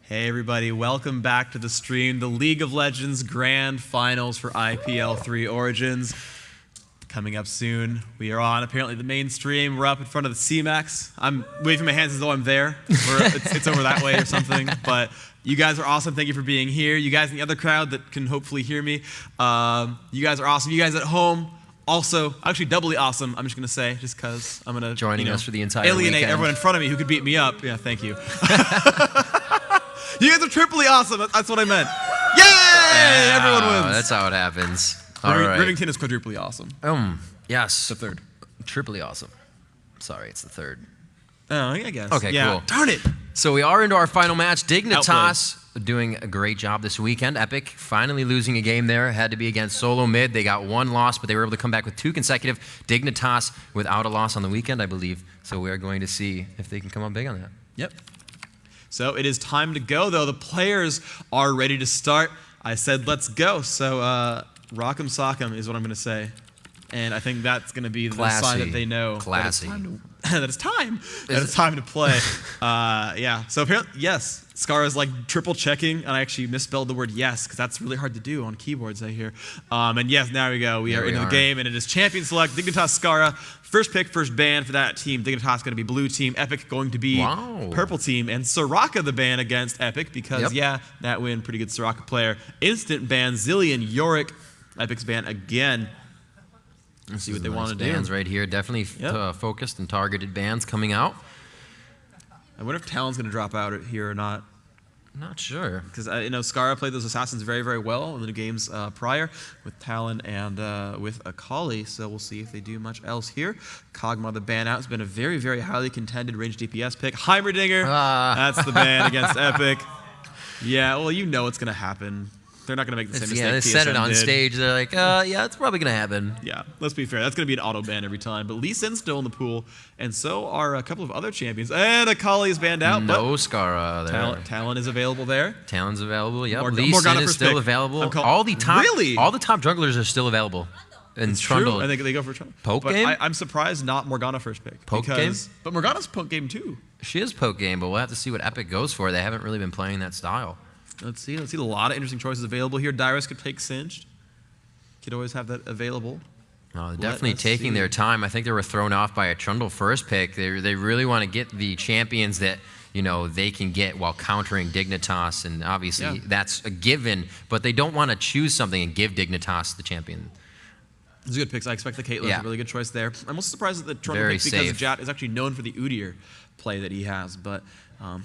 Hey everybody, welcome back to the stream. The League of Legends Grand Finals for IPL3 Origins. Coming up soon. We are on apparently the main stream. We're up in front of the CMAX. I'm waving my hands as though I'm there. It's over that way or something. But you guys are awesome. Thank you for being here. You guys in the other crowd that can hopefully hear me. You guys are awesome. You guys at home, also, actually doubly awesome, I'm just going to say, just because I'm going to joining us for the entire alienate weekend. Everyone in front of me who could beat me up. Yeah, thank you. You guys are triply awesome. That's what I meant. Yay! Everyone wins. That's how it happens. All right. Rivington is quadruply awesome. Yes. The third. Triply awesome. Sorry, it's the third. Oh, I guess. Okay, yeah. cool. Darn it. So we are into our final match. Dignitas doing a great job this weekend. Epik finally losing a game there. Had to be against Solo Mid. They got one loss, but they were able to come back with two consecutive. Dignitas without a loss on the weekend, I believe. So we are going to see if they can come up big on that. Yep. So it is time to go, though. The players are ready to start. I said, let's go. So rock'em sock'em is what I'm going to say. And I think that's going to be the sign that they know Classy. that it's time to play. Yeah. So apparently, yes, Scarra's like triple checking, and I actually misspelled the word yes, because that's really hard to do on keyboards, I hear. And yes, now we go. We are into the game, and it is champion select, Dignitas Scarra. First pick, first ban for that team. Dignitas going to be blue team, Epik going to be purple team, and Soraka the ban against Epik, because yeah, that win, pretty good Soraka player. Instant ban, Zillion, Yorick, Epik's ban again. Let's see what they want to do. Bans right here, definitely focused and targeted bans coming out. I wonder if Talon's going to drop out here or not. Not sure. Because Scarra played those assassins very, very well in the games prior with Talon and with Akali, so we'll see if they do much else here. Kog'Maw, the ban out, has been a very, very highly contended range DPS pick. Heimerdinger, that's the ban against Epik. Yeah, well, you know what's going to happen. They're not going to make the same mistake. Yeah, they said it on stage. They're like, yeah, it's probably going to happen. Yeah, let's be fair. That's going to be an auto ban every time. But Lee Sin's still in the pool, and so are a couple of other champions. And Akali is banned out. No Scarra there. Talon is available there. Talon's available. Yep. Lee Sin is still available. All the top jugglers are still available. And Trundle. I think they go for Trundle. Poke game? I'm surprised not Morgana first pick. Poke game? But Morgana's poke game too. She is poke game, but we'll have to see what Epik goes for. They haven't really been playing that style. Let's see. A lot of interesting choices available here. Dyrus could take Singed. Could always have that available. They're definitely taking their time. I think they were thrown off by a Trundle first pick. They really want to get the champions that they can get while countering Dignitas, and obviously that's a given. But they don't want to choose something and give Dignitas the champion. It's a good pick. I expect the Caitlyn's a really good choice there. I'm also surprised that the Trundle pick, because Jat is actually known for the Udyr play that he has, but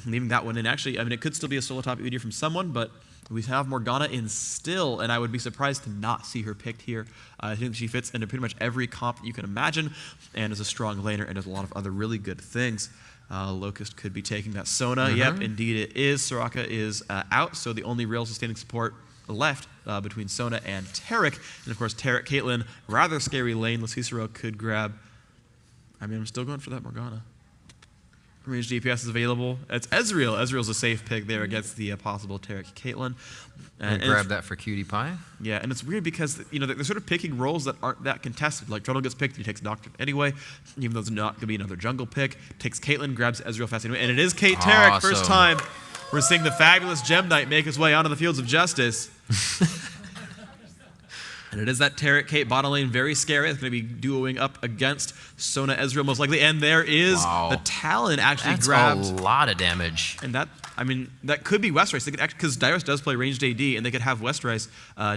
leaving that one in. Actually, I mean, it could still be a solo top Udyr from someone, but we have Morgana in still, and I would be surprised to not see her picked here. I think she fits into pretty much every comp that you can imagine, and is a strong laner, and does a lot of other really good things. Locust could be taking that Sona. Yep, indeed it is. Soraka is out, so the only real sustaining support left between Sona and Taric. And of course, Taric, Caitlyn, rather scary lane. Cicero could grab. I mean, I'm still going for that Morgana. Range DPS is available. It's Ezreal. Ezreal's a safe pick there against the possible Taric Caitlyn. And grab that for Cutie Pie. Yeah, and it's weird because they're sort of picking roles that aren't that contested. Like Trundle gets picked, he takes Nocturne anyway, even though it's not going to be another jungle pick. Takes Caitlyn, grabs Ezreal fast anyway, and it is Kate Taric. Awesome. First time we're seeing the fabulous Gem Knight make his way onto the fields of justice. And it is that Taric Kate bottom lane, very scary. It's going to be duoing up against Sona Ezreal most likely. And there is the Talon actually grabbed. That's a lot of damage. And that, I mean, that could be Westrice. They could actually, because Dyrus does play ranged AD, and they could have Westrice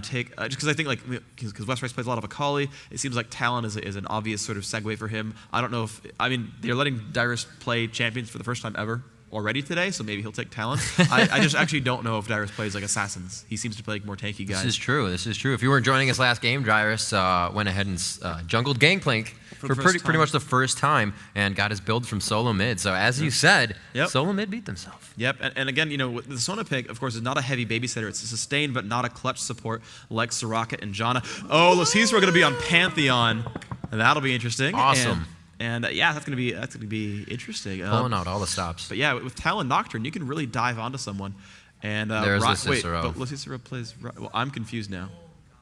take, just because I think, because Westrice plays a lot of Akali, it seems like Talon is an obvious sort of segue for him. I don't know if, I mean, they're letting Dyrus play champions for the first time ever already today, so maybe he'll take Talon. I just actually don't know if Dyrus plays like assassins. He seems to play like more tanky guys. This is true. If you weren't joining us last game, Dyrus went ahead and jungled Gangplank for pretty much the first time and got his build from solo mid. So as you said, solo mid beat themselves. Yep, and again, the Sona pick, of course, is not a heavy babysitter. It's a sustained but not a clutch support like Soraka and Janna. Oh, Lucis, we're going to be on Pantheon, and that'll be interesting. Awesome. And yeah, that's gonna be interesting. Pulling out all the stops. But yeah, with Talon Nocturne, you can really dive onto someone. And there's Cicero. But Cicero plays. Well, I'm confused now.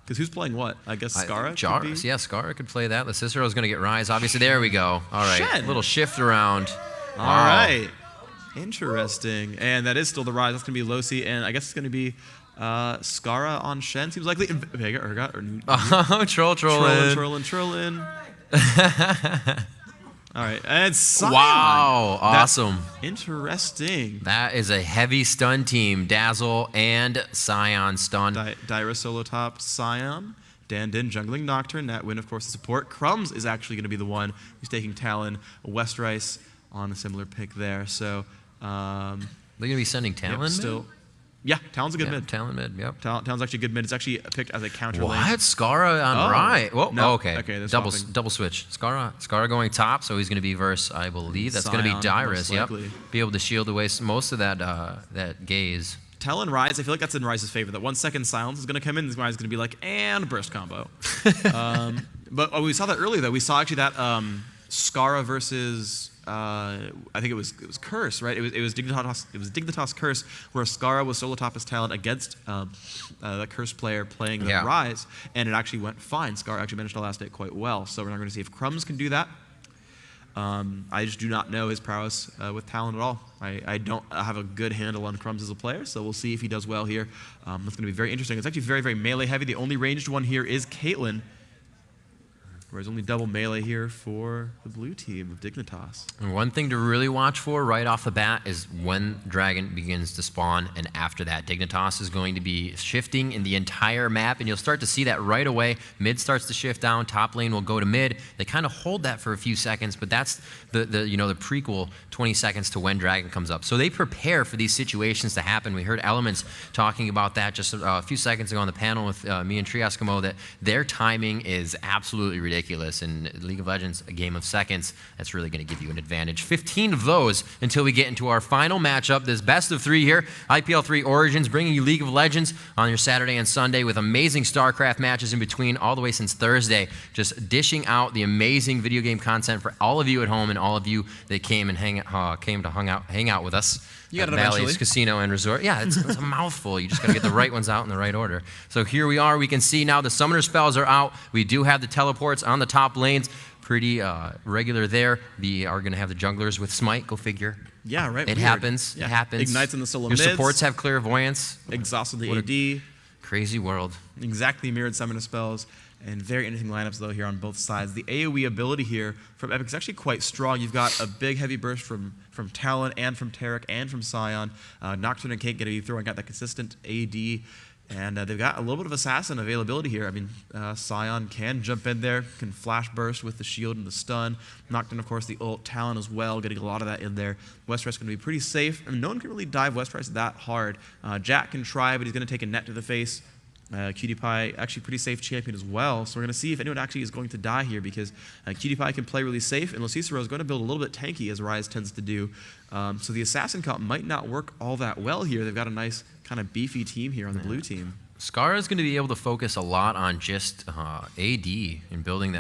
Because who's playing what? I guess Scarra. Yeah, Scarra could play that. Cicero's gonna get Rise. Obviously, there we go. All right, Shen. Little shift around. All right. Interesting. And that is still the Rise. That's going to be Losi, and I guess it's going to be Skara on Shen. Seems likely. Vega, Urgot, or Trollin. All right, and Sion. Wow, awesome. Interesting. That is a heavy stun team. Dazzle and Sion stun. Dyra solo top, Sion. Dandin jungling Nocturne. That win, of course, the support. Crumbs is actually going to be the one who's taking Talon. Westrice on a similar pick there. So they're going to be sending Talon. Still. Yeah, Talon's a good mid. Talon mid, yep. Talon's actually a good mid. It's actually picked as a counter lane. What? Skara on right. Whoa, no. Okay. Double switch. Skara going top, so he's going to be verse, I believe. That's going to be Dyrus, yep. Be able to shield away most of that gaze. Talon Rise, I feel like that's in Rise's favor. That 1 second silence is going to come in. This Rise is going to be like, and burst combo. But we saw that earlier, though. We saw actually that Skara versus... I think it was Curse, right? It was Dignitas Curse, where Skara was solo top as Talon against the Curse player playing the Rise, and it actually went fine. Skara actually managed to last it quite well. So we're not going to see if Crumbs can do that. I just do not know his prowess with Talon at all. I don't have a good handle on Crumbs as a player, so we'll see if he does well here. That's going to be very interesting. It's actually very, very melee heavy. The only ranged one here is Caitlyn. Whereas only double melee here for the blue team of Dignitas. And one thing to really watch for right off the bat is when Dragon begins to spawn, and after that, Dignitas is going to be shifting in the entire map, and you'll start to see that right away. Mid starts to shift down, top lane will go to mid. They kind of hold that for a few seconds, but that's the prequel 20 seconds to when Dragon comes up. So they prepare for these situations to happen. We heard Elements talking about that just a few seconds ago on the panel with me and Tree Eskimo, that their timing is absolutely ridiculous. In League of Legends, a game of seconds, that's really going to give you an advantage. 15 of those until we get into our final matchup, this best of 3 here. IPL3 Origins bringing you League of Legends on your Saturday and Sunday with amazing StarCraft matches in between all the way since Thursday. Just dishing out the amazing video game content for all of you at home and all of you that came and hang out with us. You got it Bally's eventually. Casino and Resort. Yeah, it's a mouthful. You just got to get the right ones out in the right order. So here we are. We can see now the summoner spells are out. We do have the teleports on the top lanes. Pretty regular there. We are going to have the junglers with Smite. Go figure. Yeah, right. It happens. Yeah. It happens. Ignites in the solo Your mids. supports have clairvoyance. Exhausted the AD. Crazy world. Exactly mirrored summoner spells. And very interesting lineups, though, here on both sides. The AoE ability here from Epik is actually quite strong. You've got a big, heavy burst from Talon and from Taric and from Sion. Nocturne and Kate going to be throwing out that consistent AD. And they've got a little bit of assassin availability here. I mean, Sion can jump in there, can flash burst with the shield and the stun. Nocturne, of course, the ult. Talon as well, getting a lot of that in there. Westrice going to be pretty safe. I mean, no one can really dive Westrice that hard. Jack can try, but he's going to take a net to the face. Cutie Pie, actually pretty safe champion as well. So we're going to see if anyone actually is going to die here, because Cutie Pie can play really safe, and Locicero is going to build a little bit tanky, as Rise tends to do. So the assassin comp might not work all that well here. They've got a nice kind of beefy team here on the blue team. Skara is going to be able to focus a lot on just AD and building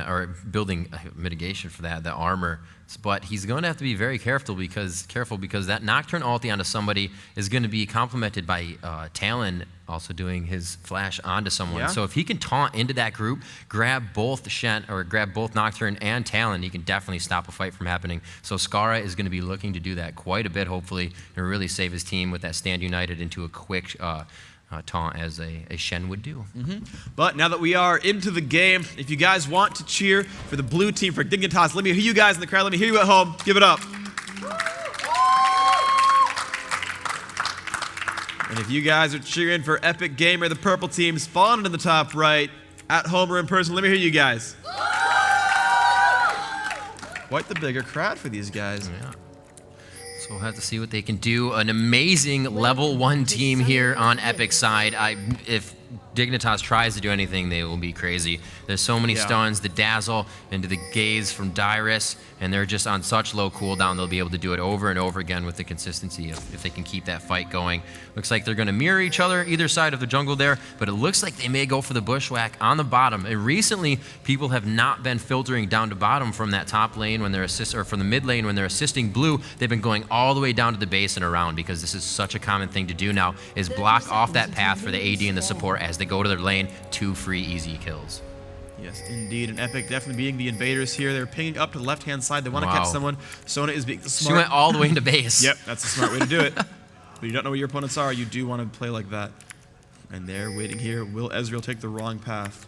mitigation for that, the armor. But he's going to have to be very careful because that Nocturne ulti onto somebody is going to be complemented by Talon also doing his flash onto someone. Yeah. So if he can taunt into that group, grab both Nocturne and Talon, he can definitely stop a fight from happening. So Skara is going to be looking to do that quite a bit, hopefully, and really save his team with that stand united into a quick taunt as a Shen would do. But now that we are into the game, if you guys want to cheer for the blue team, for Dignitas, let me hear you guys in the crowd. Let me hear you at home. Give it up. And if you guys are cheering for Epic Gamer, the purple team, spawned in the top right, at home or in person, let me hear you guys. Quite the bigger crowd for these guys. Yeah. So we'll have to see what they can do. An amazing level 1 team here on Epic's side. If Dignitas tries to do anything, they will be crazy. There's so many stuns, the dazzle into the gaze from Dyrus, and they're just on such low cooldown, they'll be able to do it over and over again with the consistency if they can keep that fight going. Looks like they're going to mirror each other, either side of the jungle there, but it looks like they may go for the bushwhack on the bottom. And recently, people have not been filtering down to bottom from that top lane when they're or from the mid lane when they're assisting blue. They've been going all the way down to the base and around, because this is such a common thing to do now, is block off that path for the AD and the support as they go to their lane. 2 free easy kills. Yes, indeed. And Epik definitely being the invaders here. They're pinging up to the left-hand side. They want to catch someone. Sona is being the smart. She went all the way into base. Yep, that's the smart way to do it. But you don't know where your opponents are. You do want to play like that. And they're waiting here. Will Ezreal take the wrong path?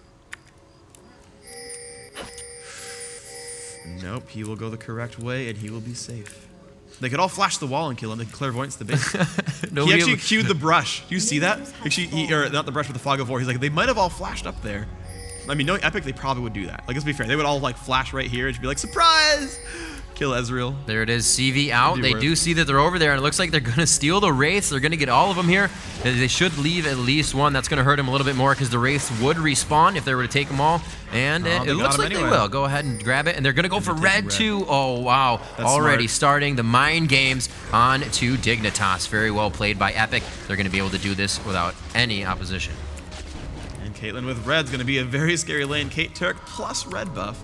Nope, he will go the correct way, and he will be safe. They could all flash the wall and kill him. They clairvoyance the base. He actually cued the brush. Do you see that? Actually, or not the brush, but the fog of war. He's like, they might have all flashed up there. I mean, knowing Epik, they probably would do that. Like, let's be fair. They would all, like, flash right here and just be like, surprise! Kill Ezreal. There it is, CV out. They do see that they're over there, and it looks like they're going to steal the Wraiths. They're going to get all of them here. They should leave at least one. That's going to hurt them a little bit more because the Wraiths would respawn if they were to take them all. And it looks like they will. Go ahead and grab it. And they're going to go for red, too. Oh, wow. That's already smart. Starting the mind games on to Dignitas. Very well played by Epik. They're going to be able to do this without any opposition. And Caitlyn with red's going to be a very scary lane. Kate Turk plus red buff.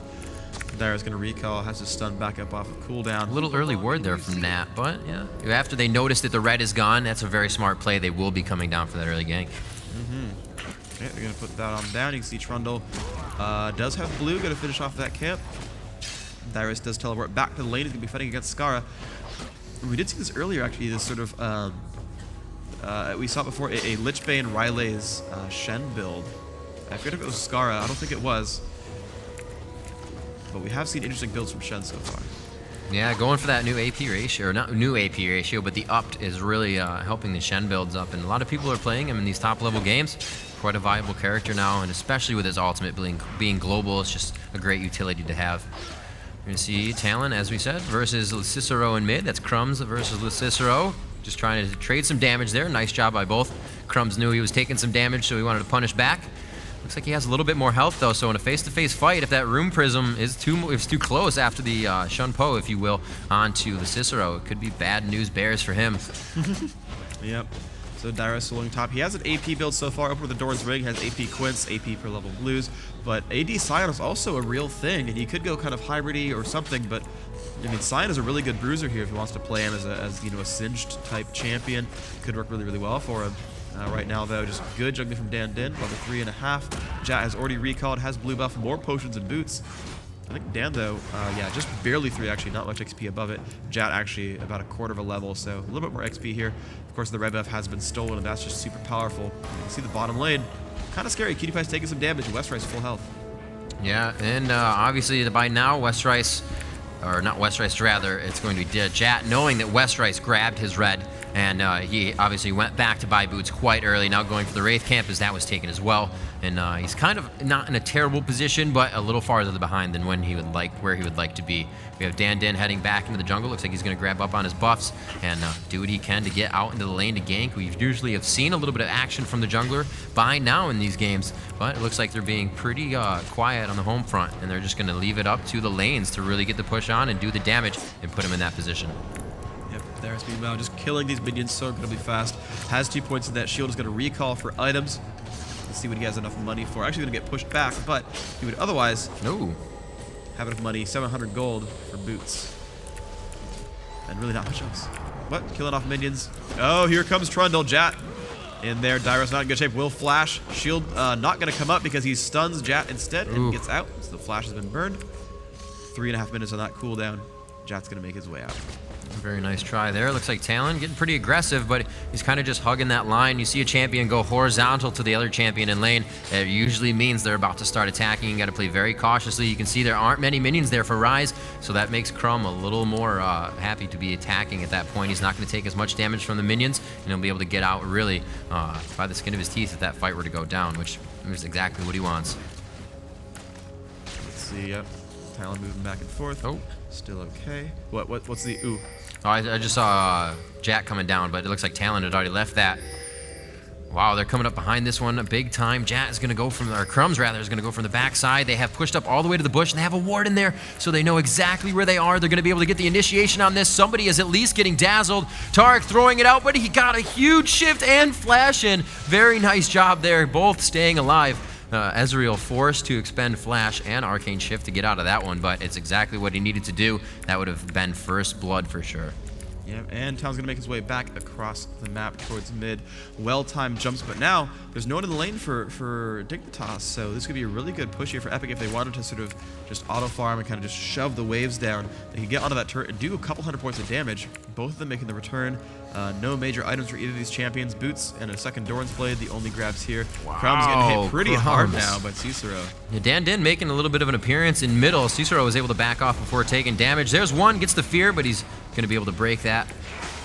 Dara's going to recall, has his stun back up off of cooldown. A little early word there from Nat, but yeah. After they notice that the red is gone, that's a very smart play. They will be coming down for that early gank. Okay, they're going to put that on down. You can see Trundle does have blue, going to finish off that camp. Darius does teleport back to the lane. He's going to be fighting against Skara. We did see this earlier, actually, this sort of, we saw before a Lichbane Ryleigh's Shen build. I forget if it was Skara. I don't think it was. But we have seen interesting builds from Shen so far. Yeah, going for that new AP ratio, or not new AP ratio, but the upped is really helping the Shen builds up. And a lot of people are playing him in these top-level games. Quite a viable character now, and especially with his ultimate being global, it's just a great utility to have. We're going to see Talon, as we said, versus Cicero in mid. That's Crumbs versus Cicero. Just trying to trade some damage there. Nice job by both. Crumbs knew he was taking some damage, so he wanted to punish back. Looks like he has a little bit more health, though, so in a face-to-face fight, if that Room Prism is too close after the Shun Po, if you will, onto the Cicero, it could be bad news bears for him. Yep. So Dyrus along top. He has an AP build so far. Up where the door's ring, has AP Quince, AP per level blues. But AD Sion is also a real thing, and he could go kind of hybridy or something, but I mean, Sion is a really good bruiser here if he wants to play him as you know, a singed type champion. Could work really, really well for him. Right now, though, just good juggling from Dan Din, level 3.5. Jat has already recalled, has blue buff, more potions and boots. I think Dan, though, yeah, just barely 3, actually, not much XP above it. Jat actually about a quarter of a level, so a little bit more XP here. Of course, the red buff has been stolen, and that's just super powerful. You can see the bottom lane. Kind of scary. Cutie Pie's taking some damage, and Westrice full health. Yeah, and obviously, by now, Westrice, or not Westrice, rather, it's going to be Jat, knowing that Westrice grabbed his red. And he obviously went back to buy boots quite early, now going for the Wraith camp as that was taken as well. And he's kind of not in a terrible position, but a little farther behind than when he would where he would like to be. We have Dan Din heading back into the jungle. Looks like he's going to grab up on his buffs and do what he can to get out into the lane to gank. We usually have seen a little bit of action from the jungler by now in these games, but it looks like they're being pretty quiet on the home front, and they're just going to leave it up to the lanes to really get the push on and do the damage and put him in that position. There's meanwhile just killing these minions so incredibly fast. Has 2 points in that shield, is going to recall for items. Let's see what he has enough money for. Actually going to get pushed back, but he would otherwise have enough money, 700 gold for boots. And really not much else. What? Killing off minions. Oh, here comes Trundle. Jat in there. Dyrus not in good shape. Will flash. Shield not going to come up because he stuns Jat instead and gets out. So the flash has been burned. 3.5 minutes on that cooldown. Jat's going to make his way out. Very nice try there. Looks like Talon getting pretty aggressive, but he's kind of just hugging that line. You see a champion go horizontal to the other champion in lane. It usually means they're about to start attacking. You got to play very cautiously. You can see there aren't many minions there for Ryze, so that makes Crumb a little more happy to be attacking at that point. He's not going to take as much damage from the minions, and he'll be able to get out really by the skin of his teeth if that fight were to go down, which is exactly what he wants. Let's see, yep. Talon moving back and forth. Oh. Still okay. What's the ooh? Oh, I just saw Jack coming down, but it looks like Talon had already left that. Wow, they're coming up behind this one big time. Jat is going to go from, or Crumbs rather, is going to go from the backside. They have pushed up all the way to the bush, and they have a ward in there, so they know exactly where they are. They're going to be able to get the initiation on this. Somebody is at least getting dazzled. Tarek throwing it out, but he got a huge shift and flash in. Very nice job there, both staying alive. Ezreal forced to expend Flash and Arcane Shift to get out of that one, but it's exactly what he needed to do. That would have been first blood for sure. Yeah, and Talon's going to make his way back across the map towards mid. Well-timed jumps, but now there's no one in the lane for Dignitas, so this could be a really good push here for Epik if they wanted to sort of just auto-farm and kind of just shove the waves down. They could get onto that turret and do a couple hundred points of damage, both of them making the return. No major items for either of these champions. Boots and a second Doran's Blade, the only grabs here. Wow, Crumb's getting hit pretty hard now by Cicero. Yeah, Dan making a little bit of an appearance in middle. Cicero was able to back off before taking damage. There's one, gets the fear, but he's going to be able to break that.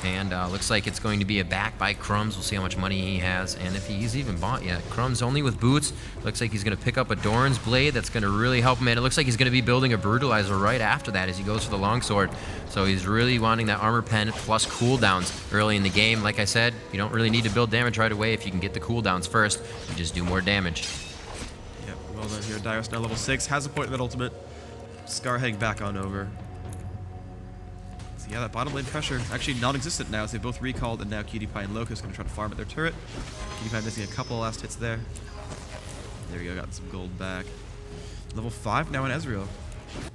And looks like it's going to be a back by Crumbs. We'll see how much money he has and if he's even bought yet. Crumbs only with boots. Looks like he's going to pick up a Doran's Blade. That's going to really help him. And it looks like he's going to be building a Brutalizer right after that as he goes for the longsword. So he's really wanting that armor pen plus cooldowns early in the game. Like I said, you don't really need to build damage right away. If you can get the cooldowns first, you just do more damage. Yep, well done here. Dyrus now level 6. Has a point in that ultimate. Scar heading back on over. Yeah, that bottom lane pressure actually non-existent now as they both recalled, and now QtPie and Locust going to try to farm at their turret. QtPie missing a couple of last hits there. There we go, got some gold back. Level 5 now in Ezreal.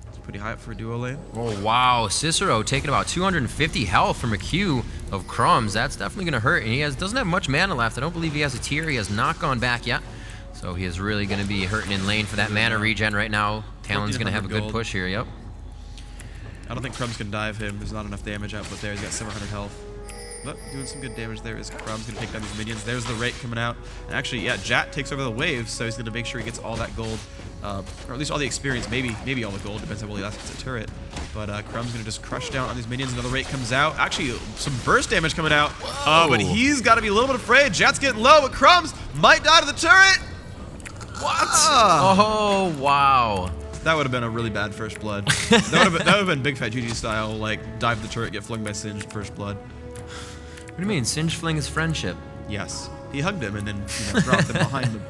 It's pretty high up for a duo lane. Oh, wow. Cicero taking about 250 health from a Q of Crumbs. That's definitely going to hurt, and he doesn't have much mana left. I don't believe he has a tier. He has not gone back yet. So he is really going to be hurting in lane for that mana regen right now. Talon's going to have a good push here, yep. I don't think Crumbs can dive him. There's not enough damage output there. He's got 700 health. But doing some good damage there is Crumbs going to take down these minions. There's the rate coming out. And actually, yeah, Jat takes over the waves, so he's going to make sure he gets all that gold, or at least all the experience, maybe all the gold, depends on how well he lasts a turret. But Crumbs going to just crush down on these minions. Another rate comes out. Actually, some burst damage coming out. But he's got to be a little bit afraid. Jat's getting low, but Crumbs might die to the turret. What? Oh, wow. That would have been a really bad first blood. that would have been Big Fat GG style, like dive the turret, get flung by Singed first blood. What do you mean? Singed fling his friendship? Yes. He hugged him and then dropped him behind him.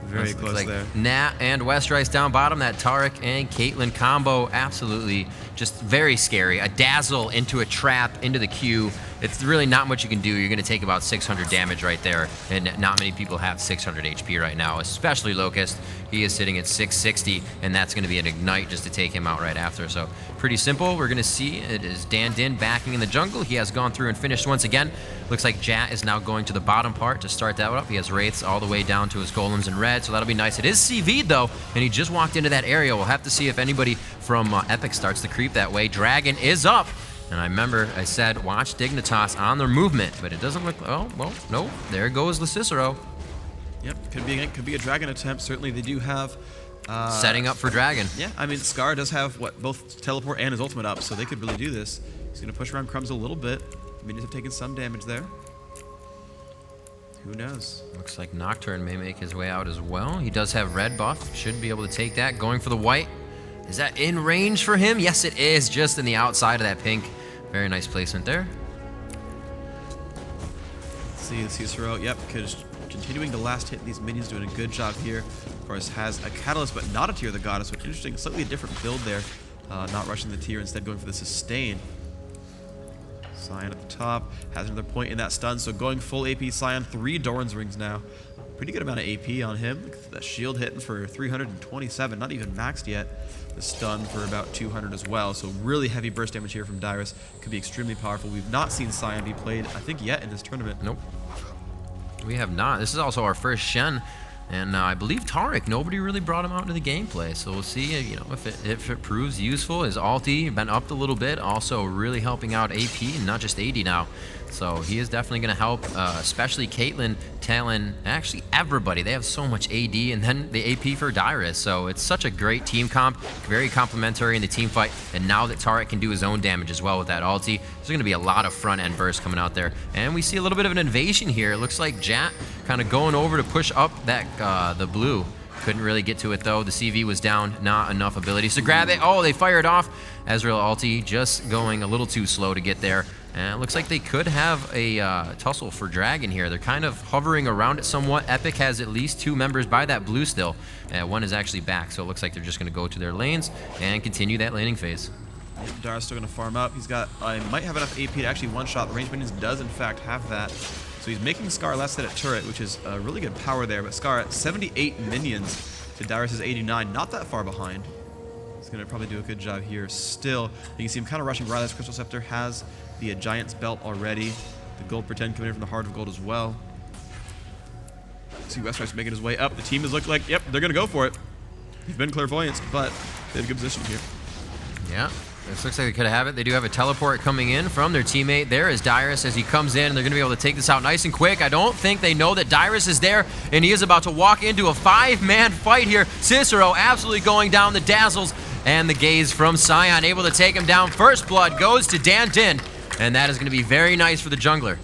Very close there. Nat and Westrice down bottom. That Taric and Caitlyn combo, absolutely just very scary. A dazzle into a trap, into the Q. It's really not much you can do. You're going to take about 600 damage right there, and not many people have 600 HP right now, especially Locust. He is sitting at 660, and that's going to be an ignite just to take him out right after. So pretty simple. We're going to see it is Dan backing in the jungle. He has gone through and finished once again. Looks like Jat is now going to the bottom part to start that up. He has Wraiths all the way down to his Golems in red, so that'll be nice. It is CV'd, though, and he just walked into that area. We'll have to see if anybody from Epik starts to creep that way. Dragon is up. And I remember I said, watch Dignitas on their movement, but it doesn't look, oh, well, no, there goes the Cicero. Yep, could be a Dragon attempt. Certainly they do have... setting up for Dragon. Yeah, I mean, Scar does have, both teleport and his ultimate up, so they could really do this. He's going to push around Crumbs a little bit. Minions have taken some damage there. Who knows? Looks like Nocturne may make his way out as well. He does have red buff, should be able to take that. Going for the white. Is that in range for him? Yes, it is, just in the outside of that pink. Very nice placement there. Let's see the Cicero. Yep, continuing the last hit. These minions doing a good job here. Of course, has a Catalyst, but not a Tear of the Goddess, which is interesting. Slightly a different build there. Not rushing the Tear, instead going for the Sustain. Sion at the top. Has another point in that stun, so going full AP Sion. 3 Doran's Rings now. Pretty good amount of AP on him. The shield hitting for 327, not even maxed yet. The stun for about 200 as well. So really heavy burst damage here from Dyrus. Could be extremely powerful. We've not seen Sion be played, I think, yet in this tournament. Nope. We have not. This is also our first Shen. And I believe Taric, nobody really brought him out into the gameplay. So we'll see, if it proves useful. His ulti been upped a little bit, also really helping out AP and not just AD now. So he is definitely going to help, especially Caitlyn, Talon, actually everybody. They have so much AD, and then the AP for Dyrus. So it's such a great team comp, very complementary in the team fight. And now that Taric can do his own damage as well with that ulti, there's going to be a lot of front-end bursts coming out there. And we see a little bit of an invasion here. It looks like Jat kind of going over to push up that the blue. Couldn't really get to it, though. The CV was down, not enough abilities to grab it. Oh, they fired off. Ezreal ulti just going a little too slow to get there. And it looks like they could have a tussle for Dragon here. They're kind of hovering around it somewhat. Epik has at least 2 members by that blue still. One is actually back, so it looks like they're just going to go to their lanes and continue that laning phase. Yep, Dara's still going to farm up. He's got, might have enough AP to actually one-shot. The range minions does, in fact, have that. So he's making Scar less than a turret, which is a really good power there. But Scar at 78 minions to Dyrus' 89, not that far behind. He's going to probably do a good job here still. You can see him kind of rushing Riot's Crystal Scepter, has the Giant's Belt already. The Gold Pretend coming in from the Heart of Gold as well. See Westrice making his way up. The team is looking like, yep, they're going to go for it. They've been clairvoyants, but they have a good position here. Yeah, this looks like they could have it. They do have a teleport coming in from their teammate there as Dyrus as he comes in, and they're going to be able to take this out nice and quick. I don't think they know that Dyrus is there, and he is about to walk into a 5-man fight here. Cicero absolutely going down the dazzles, and the gaze from Sion able to take him down. First blood goes to Dan Din, and that is going to be very nice for the jungler.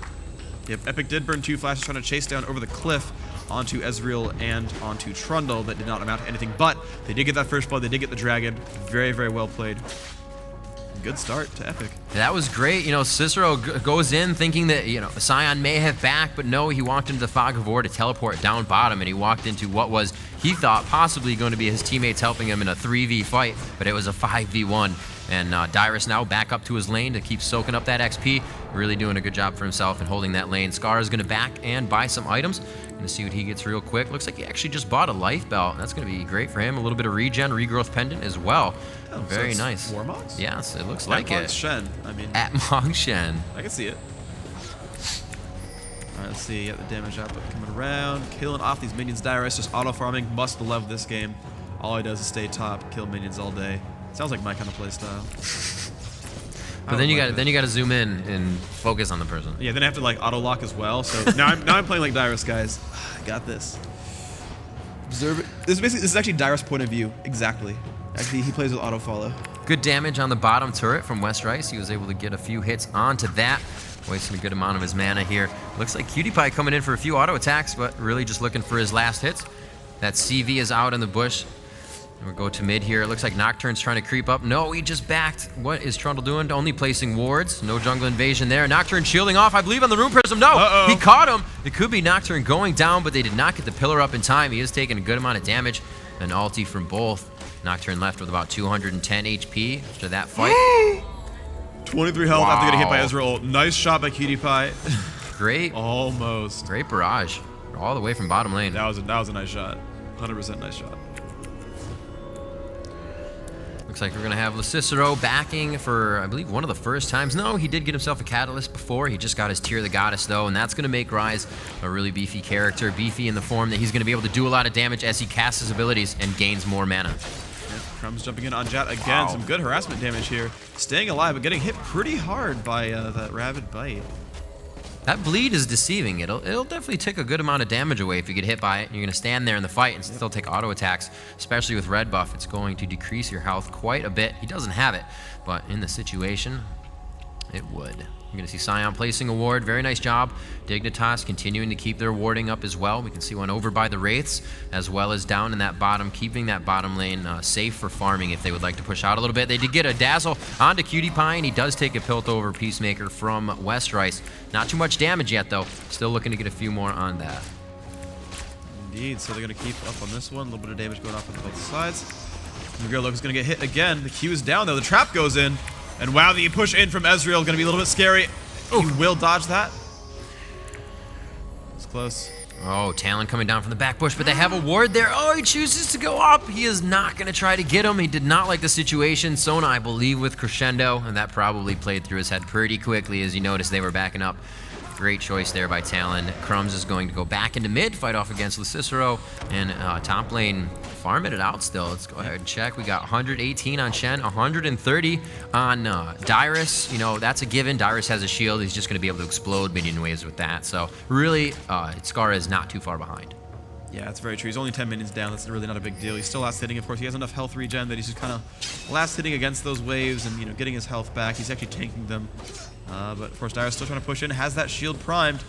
Yep, Epik did burn 2 flashes trying to chase down over the cliff onto Ezreal and onto Trundle. That did not amount to anything, but they did get that first blood. They did get the dragon. Very, very well played. Good start to Epik. That was great. You know, Cicero goes in thinking that, you know, Sion may have back, but no, he walked into the Fog of War to teleport down bottom, and he walked into what was, he thought, possibly going to be his teammates helping him in a 3v fight, but it was a 5v1. And Dyrus now back up to his lane to keep soaking up that XP. Really doing a good job for himself and holding that lane. Scar is going to back and buy some items. Going to see what he gets real quick. Looks like he actually just bought a life belt. That's going to be great for him. A little bit of regen, regrowth pendant as well. Oh, very so nice. Warmogs? Yes, it looks like it. Shen. I mean, at Mongshen. I can see it. Alright, let's see. Got the damage output coming around. Killing off these minions. Dyrus just auto-farming. Must love this game. All he does is stay top, kill minions all day. Sounds like my kind of play style. But then you got to zoom in and focus on the person. Yeah, then I have to like auto lock as well. So now I'm playing like Dyrus, guys. I got this. Observe it. This is actually Dyrus' point of view. Exactly. Actually, he plays with auto follow. Good damage on the bottom turret from Westrice. He was able to get a few hits onto that. Wasting a good amount of his mana here. Looks like Cutie Pie coming in for a few auto attacks, but really just looking for his last hits. That CV is out in the bush. We'll go to mid here. It looks like Nocturne's trying to creep up. No, he just backed. What is Trundle doing? Only placing wards. No jungle invasion there. Nocturne shielding off, I believe, on the Rune Prism. No, he caught him. It could be Nocturne going down, but they did not get the pillar up in time. He is taking a good amount of damage. An ulti from both. Nocturne left with about 210 HP after that fight. 23 health after getting hit by Ezreal. Nice shot by Cutie Pie. Great. Almost. Great barrage. All the way from bottom lane. That was a nice shot. 100% nice shot. Looks like we're going to have Cicero backing for, I believe, one of the first times. No, he did get himself a Catalyst before. He just got his Tear of the Goddess, though, and that's going to make Ryze a really beefy character. Beefy in the form that he's going to be able to do a lot of damage as he casts his abilities and gains more mana. Yep, Crumbs jumping in on Jat again. Wow. Some good harassment damage here. Staying alive, but getting hit pretty hard by that Rabid Bite. That bleed is deceiving. It'll definitely take a good amount of damage away if you get hit by it. You're going to stand there in the fight and still take auto attacks, especially with red buff. It's going to decrease your health quite a bit. He doesn't have it, but in the situation, it would. You're going to see Sion placing a ward. Very nice job. Dignitas continuing to keep their warding up as well. We can see one over by the Wraiths, as well as down in that bottom, keeping that bottom lane safe for farming if they would like to push out a little bit. They did get a dazzle onto Cutie Pie, and he does take a pilt over Peacemaker from Westrice. Not too much damage yet, though. Still looking to get a few more on that. Indeed, so they're going to keep up on this one. A little bit of damage going off on both sides. Miguel is going to get hit again. The Q is down, though. The trap goes in. And wow, the push in from Ezreal going to be a little bit scary. Ooh. He will dodge that. It's close. Oh, Talon coming down from the back bush, but they have a ward there. Oh, he chooses to go up. He is not going to try to get him. He did not like the situation. Sona, I believe, with Crescendo, and that probably played through his head pretty quickly as you noticed they were backing up. Great choice there by Talon. Crumbs is going to go back into mid, fight off against Cicero, and top lane farming it out still. Let's go ahead and check. We got 118 on Shen, 130 on Dyrus. You know, that's a given. Dyrus has a shield. He's just going to be able to explode minion waves with that. So really, Scar is not too far behind. Yeah, that's very true. He's only 10 minions down. That's really not a big deal. He's still last hitting. Of course, he has enough health regen that he's just kind of last hitting against those waves and, you know, getting his health back. He's actually tanking them. But of course, Dyrus still trying to push in. Has that shield primed.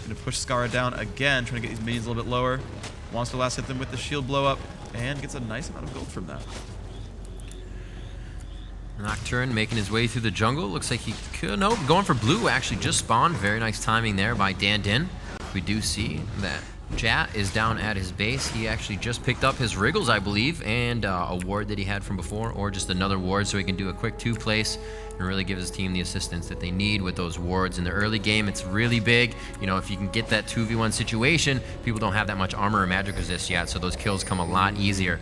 Going to push Scara down again, trying to get these minions a little bit lower. Wants to last hit them with the shield blow up, and gets a nice amount of gold from that. Nocturne making his way through the jungle. Looks like he could, nope, going for blue, actually just spawned. Very nice timing there by Dan Din. We do see that Jat is down at his base. He actually just picked up his Wriggles, I believe, and a ward that he had from before, or just another ward so he can do a quick two-place and really give his team the assistance that they need with those wards. In the early game, it's really big. You know, if you can get that 2v1 situation, people don't have that much armor or magic resist yet, so those kills come a lot easier.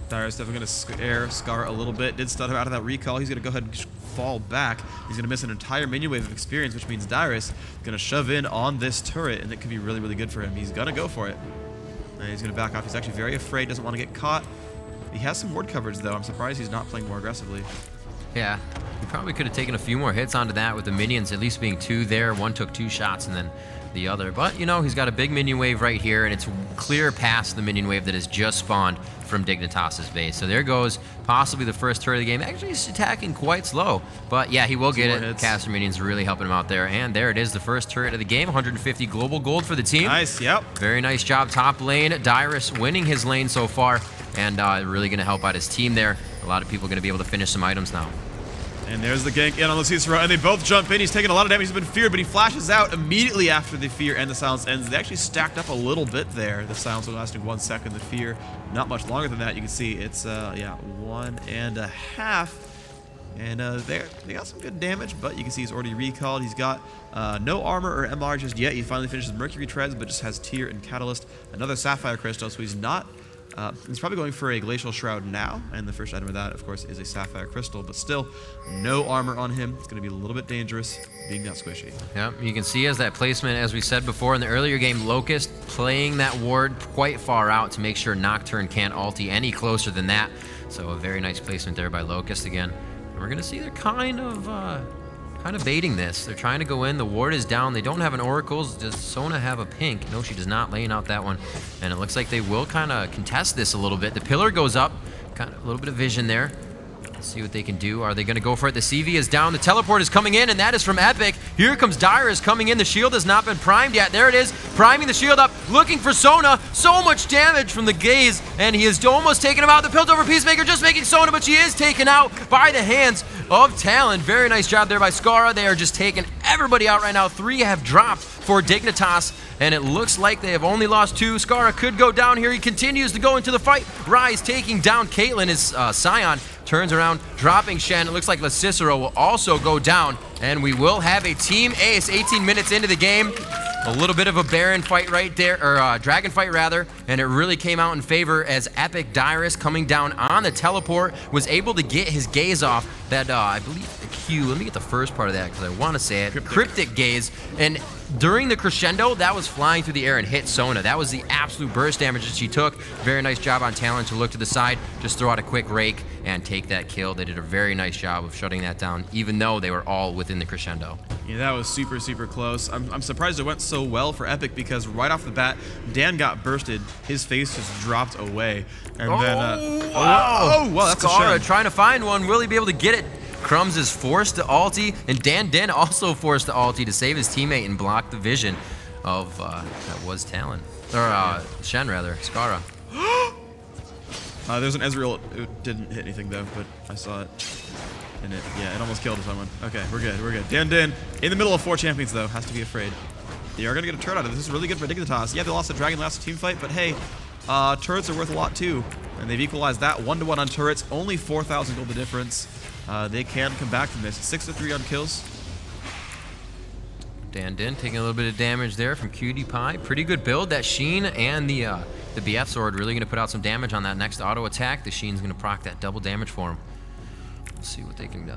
Dyrus definitely going to scare Scar a little bit. Did stun him out of that recall. He's going to go ahead and fall back. He's going to miss an entire minion wave of experience, which means Dyrus is going to shove in on this turret, and it could be really, really good for him. He's going to go for it. And he's going to back off. He's actually very afraid, doesn't want to get caught. He has some ward coverage, though. I'm surprised he's not playing more aggressively. Yeah, he probably could have taken a few more hits onto that with the minions at least being 2 there. One took 2 shots and then the other. But, you know, he's got a big minion wave right here, and it's clear past the minion wave that has just spawned from Dignitas' base. So there goes possibly the first turret of the game. Actually, he's attacking quite slow. But, yeah, he will get it. Hits. Caster minions really helping him out there. And there it is, the first turret of the game. 150 global gold for the team. Nice, yep. Very nice job top lane. Dyrus winning his lane so far, and really going to help out his team there. A lot of people going to be able to finish some items now. And there's the gank in on the Cicero, and they both jump in. He's taking a lot of damage. He's been feared, but he flashes out immediately after the fear and the silence ends. They actually stacked up a little bit there. The silence was lasting 1 second. The fear, not much longer than that. You can see it's, yeah, 1.5. And they got some good damage, but you can see he's already recalled. He's got no armor or MR just yet. He finally finishes Mercury Treads, but just has Tear and Catalyst. Another Sapphire Crystal, so he's not... he's probably going for a Glacial Shroud now, and the first item of that, of course, is a Sapphire Crystal, but still, no armor on him. It's going to be a little bit dangerous, being that squishy. Yeah, you can see as that placement, as we said before in the earlier game, Locust playing that ward quite far out to make sure Nocturne can't ulti any closer than that. So a very nice placement there by Locust again. And we're going to see they're kind of baiting this. They're trying to go in. The ward is down. They don't have an Oracle. Does Sona have a pink? No, she does not, laying out that one. And it looks like they will kind of contest this a little bit. The pillar goes up. Kind of a little bit of vision there. Let's see what they can do. Are they going to go for it? The CV is down. The teleport is coming in, and that is from Epik. Here comes Dyrus coming in. The shield has not been primed yet. There it is. Priming the shield up. Looking for Sona. So much damage from the gaze, and he has almost taken him out. The Piltover Peacemaker just making Sona, but she is taken out by the hands of Talon. Very nice job there by Skara. They are just taking everybody out right now. 3 have dropped for Dignitas, and it looks like they have only lost 2. Skara could go down here. He continues to go into the fight. Rise taking down Caitlyn as Scion turns around, dropping Shen. It looks like Cicero will also go down, and we will have a team ace 18 minutes into the game. A little bit of a Baron fight right there, or Dragon fight rather, and it really came out in favor as Epik Dyrus coming down on the teleport was able to get his gaze off that, I believe the Q, let me get the first part of that because I want to say it, Cryptic Gaze, and during the crescendo, that was flying through the air and hit Sona. That was the absolute burst damage that she took. Very nice job on Talon to look to the side, just throw out a quick rake and take that kill. They did a very nice job of shutting that down, even though they were all within the crescendo. Yeah, that was super, super close. I'm surprised it went so well for Epik because right off the bat, Dan got bursted. His face just dropped away. And then, wow, that's Skara a shame. trying to find one. Will he be able to get it? Crumbs is forced to ulti, and Dan also forced to ulti to save his teammate and block the vision of, that was Talon. Or, Shen rather, Skara. There's an Ezreal. It didn't hit anything though, but I saw it. And it almost killed someone. Okay, we're good, we're good. Dan in the middle of 4 champions though, has to be afraid. They are gonna get a turret out of this. This is really good for Dignitas. Yeah, they lost the Dragon last team fight, but hey, turrets are worth a lot too. And they've equalized that 1-to-1 on turrets, only 4,000 gold the difference. They can come back from this. 6-3 on kills. Dan taking a little bit of damage there from Cutie Pie. Pretty good build. That Sheen and the BF sword really going to put out some damage on that next auto attack. The Sheen's going to proc that double damage for him. Let's see what they can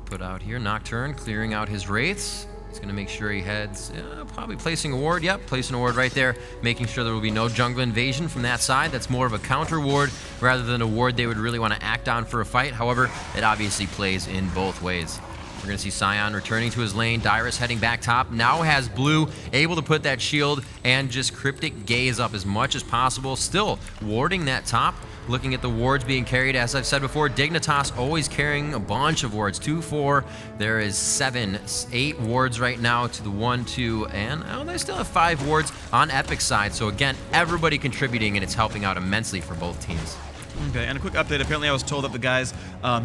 put out here. Nocturne clearing out his wraiths. He's going to make sure he heads, probably placing a ward. Yep, placing a ward right there, making sure there will be no jungle invasion from that side. That's more of a counter ward rather than a ward they would really want to act on for a fight. However, it obviously plays in both ways. We're going to see Scion returning to his lane. Dyrus heading back top. Now has Blue able to put that shield and just Cryptic Gaze up as much as possible. Still warding that top. Looking at the wards being carried, as I've said before, Dignitas always carrying a bunch of wards. 2, 4, there is 7, 8 wards right now to the 1, 2, and they still have 5 wards on Epic's side. So again, everybody contributing, and it's helping out immensely for both teams. Okay, and a quick update. Apparently I was told that the guys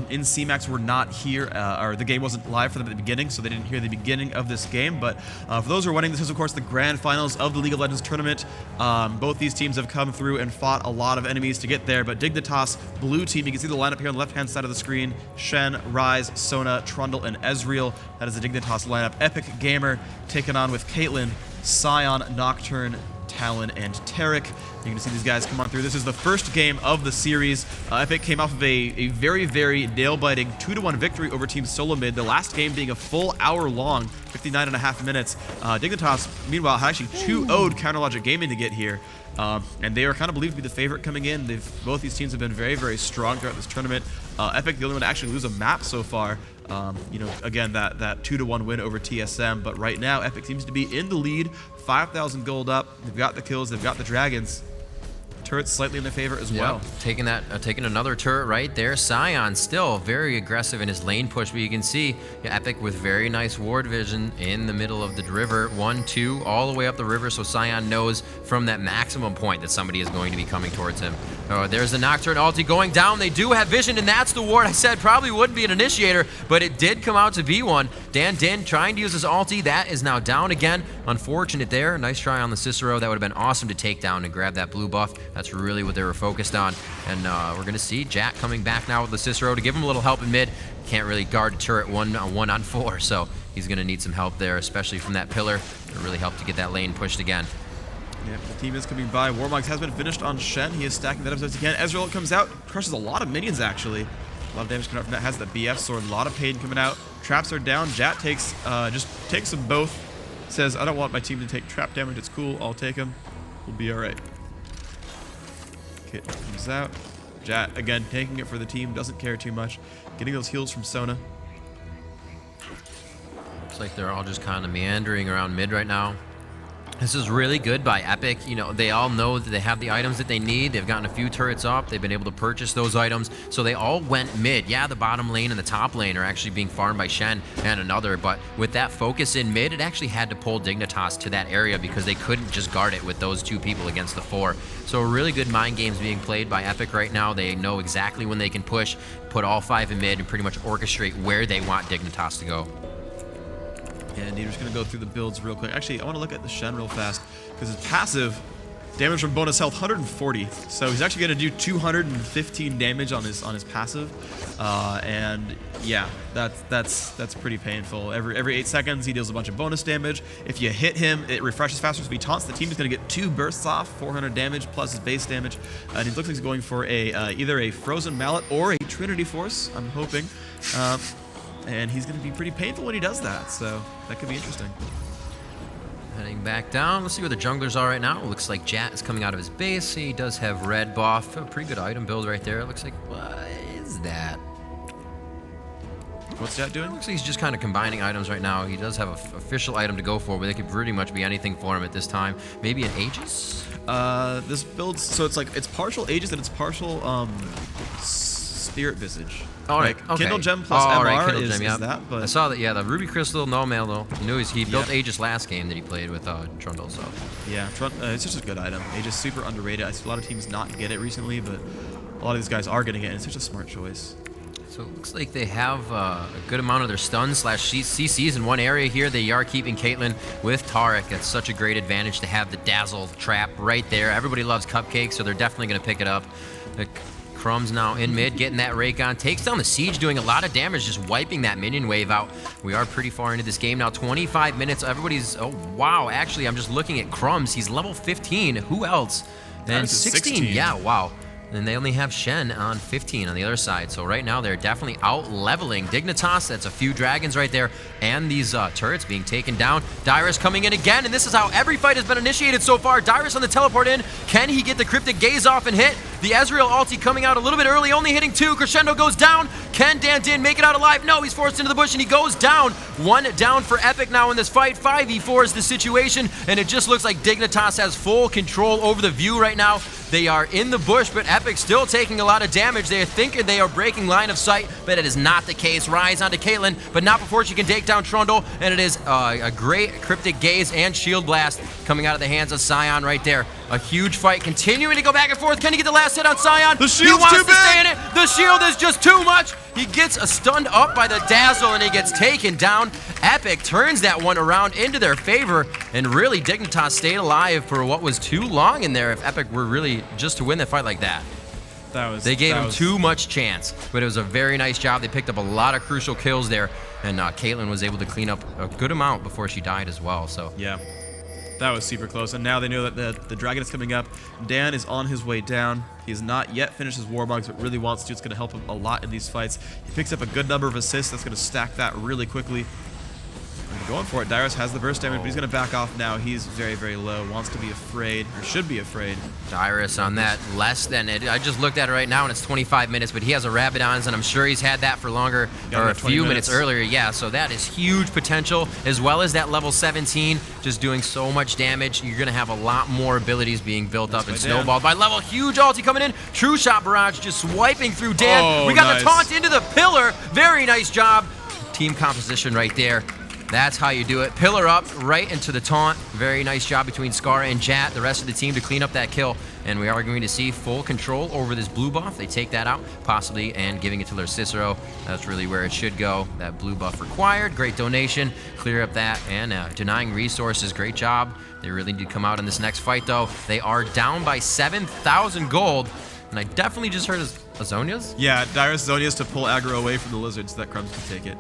in CMAX were not here, or the game wasn't live for them at the beginning, so they didn't hear the beginning of this game. But for those who are wondering, this is, of course, the grand finals of the League of Legends tournament. Both these teams have come through and fought a lot of enemies to get there, but Dignitas, blue team, you can see the lineup here on the left-hand side of the screen. Shen, Rise, Sona, Trundle, and Ezreal. That is the Dignitas lineup. Epik Gamer taken on with Caitlyn, Scion, Nocturne, Talon, and Tarek. You can see these guys come on through. This is the first game of the series. Epik came off of a very, very nail-biting 2-1 victory over Team Solo Mid, the last game being a full hour long, 59.5 minutes. Dignitas, meanwhile, had actually 2-0'd Counterlogic Gaming to get here. And they are kind of believed to be the favorite coming in. Both these teams have been very, very strong throughout this tournament. Epik, the only one to actually lose a map so far. You know, again, that 2-1 win over TSM. But right now, Epik seems to be in the lead, 5,000 gold up. They've got the kills, they've got the dragons. Turret's slightly in their favor as well. Taking another turret right there. Sion still very aggressive in his lane push, but you can see Epik with very nice ward vision in the middle of the river. 1, 2, all the way up the river, so Sion knows from that maximum point that somebody is going to be coming towards him. There's the Nocturne ulti going down. They do have vision, and that's the ward I said probably wouldn't be an initiator, but it did come out to be one. Dan Din trying to use his ulti. That is now down again. Unfortunate there. Nice try on the Cicero. That would have been awesome to take down and grab that blue buff. That's really what they were focused on. And we're going to see Jack coming back now with the Cicero to give him a little help in mid. Can't really guard a turret 1-on-4, so he's going to need some help there, especially from that pillar. It really helped to get that lane pushed again. Yeah, the team is coming by. Warmogs has been finished on Shen. He is stacking that up as he can. Ezreal comes out, crushes a lot of minions actually. A lot of damage coming out from that. Has the BF sword, a lot of pain coming out. Traps are down. Jat takes just takes them both. Says, I don't want my team to take trap damage. It's cool. I'll take them. We'll be all right. Kit comes out. Jat again taking it for the team. Doesn't care too much. Getting those heals from Sona. Looks like they're all just kind of meandering around mid right now. This is really good by Epik. You know, they all know that they have the items that they need. They've gotten a few turrets up. They've been able to purchase those items. So they all went mid. Yeah, the bottom lane and the top lane are actually being farmed by Shen and another. But with that focus in mid, it actually had to pull Dignitas to that area because they couldn't just guard it with those two people against the 4. So really good mind games being played by Epik right now. They know exactly when they can push, put all 5 in mid, and pretty much orchestrate where they want Dignitas to go. And we're just going to go through the builds real quick. Actually, I want to look at the Shen real fast because his passive damage from bonus health 140. So he's actually going to do 215 damage on his passive. And yeah, that's pretty painful. Every 8 seconds he deals a bunch of bonus damage. If you hit him, it refreshes faster. So if he taunts the team, he's going to get 2 bursts off, 400 damage plus his base damage. And he looks like he's going for a either a Frozen Mallet or a Trinity Force, I'm hoping. And he's going to be pretty painful when he does that, so that could be interesting. Heading back down. Let's see where the junglers are right now. It looks like Jat is coming out of his base. He does have red buff. A pretty good item build right there. It looks like, what is that? What's Jat doing? It looks like he's just kind of combining items right now. He does have an official item to go for, but it could pretty much be anything for him at this time. Maybe an Aegis? This builds, so it's like, it's partial Aegis and it's partial Spirit Visage. All right, like, okay. Kindle Gem plus MR Kindle Gem, is that, but... I saw that, yeah, the Ruby Crystal, no mail though. You knew he built Aegis last game that he played with Trundle, so... Yeah, it's just a good item. Aegis super underrated. I see a lot of teams not get it recently, but a lot of these guys are getting it, and it's such a smart choice. So it looks like they have a good amount of their stuns / CCs in one area here. They are keeping Caitlyn with Tarek. That's such a great advantage to have the Dazzle trap right there. Everybody loves Cupcake, so they're definitely going to pick it up. Crumbs now in mid, getting that rake on. Takes down the Siege, doing a lot of damage, just wiping that minion wave out. We are pretty far into this game now. 25 minutes. Everybody's... Oh, wow. Actually, I'm just looking at Crumbs. He's level 15. Who else? And 16. Yeah, wow. And they only have Shen on 15 on the other side. So right now, they're definitely out-leveling Dignitas. That's a few dragons right there. And these turrets being taken down. Dyrus coming in again. And this is how every fight has been initiated so far. Dyrus on the teleport in. Can he get the Cryptic Gaze off and hit? The Ezreal ulti coming out a little bit early, only hitting 2. Crescendo goes down. Can Dan Din make it out alive? No, he's forced into the bush, and he goes down. 1 down for Epik now in this fight. 5v4 is the situation, and it just looks like Dignitas has full control over the view right now. They are in the bush, but Epik still taking a lot of damage. They are thinking they are breaking line of sight, but it is not the case. Rise onto Caitlyn, but not before she can take down Trundle, and it is a great Cryptic Gaze and Shield Blast coming out of the hands of Sion right there. A huge fight continuing to go back and forth. Can he get the last hit on Sion? The shield's too big! Stay in it. The shield is just too much. He gets stunned up by the Dazzle, and he gets taken down. Epik turns that one around into their favor, and really Dignitas stayed alive for what was too long in there if Epik were really just to win that fight like that. They gave him too much chance, but it was a very nice job. They picked up a lot of crucial kills there, and Caitlyn was able to clean up a good amount before she died as well. So yeah. That was super close, and now they know that the dragon is coming up. Dan is on his way down. He has not yet finished his warbugs, but really wants to. It's going to help him a lot in these fights. He picks up a good number of assists. That's going to stack that really quickly. And going for it. Dyrus has the burst damage, but he's going to back off now. He's very, very low. Wants to be afraid, or should be afraid. Dyrus on that less than it. I just looked at it right now, and it's 25 minutes, but he has a Rabadons, and I'm sure he's had that for longer, or a few minutes earlier. Yeah, so that is huge potential, as well as that level 17, just doing so much damage. You're going to have a lot more abilities being built up and snowballed by level. Huge ulti coming in. True Shot Barrage just swiping through Dan. Oh, we got the taunt into the pillar. Very nice job. Team composition right there. That's how you do it. Pillar up right into the taunt. Very nice job between Scar and Jat, the rest of the team, to clean up that kill. And we are going to see full control over this blue buff. They take that out, possibly, and giving it to their Cicero. That's really where it should go. That blue buff required. Great donation. Clear up that. And denying resources. Great job. They really need to come out in this next fight, though. They are down by 7,000 gold. And I definitely just heard Azonia's? Yeah, Dyrus Zonia's to pull aggro away from the lizards so that Crumbs can take it.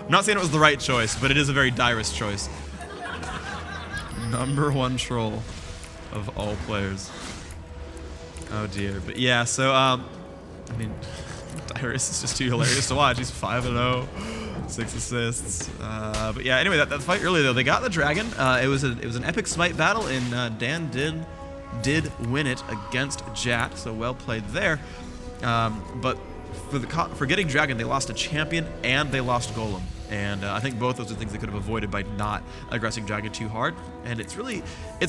I'm not saying it was the right choice, but it is a very Dyrus choice. #1 troll of all players. Oh dear. But yeah, so I mean, Dyrus is just too hilarious to watch. He's 5-0, 6 assists. But yeah, anyway, that fight earlier though, they got the dragon. It was an epic smite battle, and Dan did win it against Jat, so well played there. But for getting dragon, they lost a champion and they lost golem. And I think both those are things they could have avoided by not aggressing dragon too hard. And it's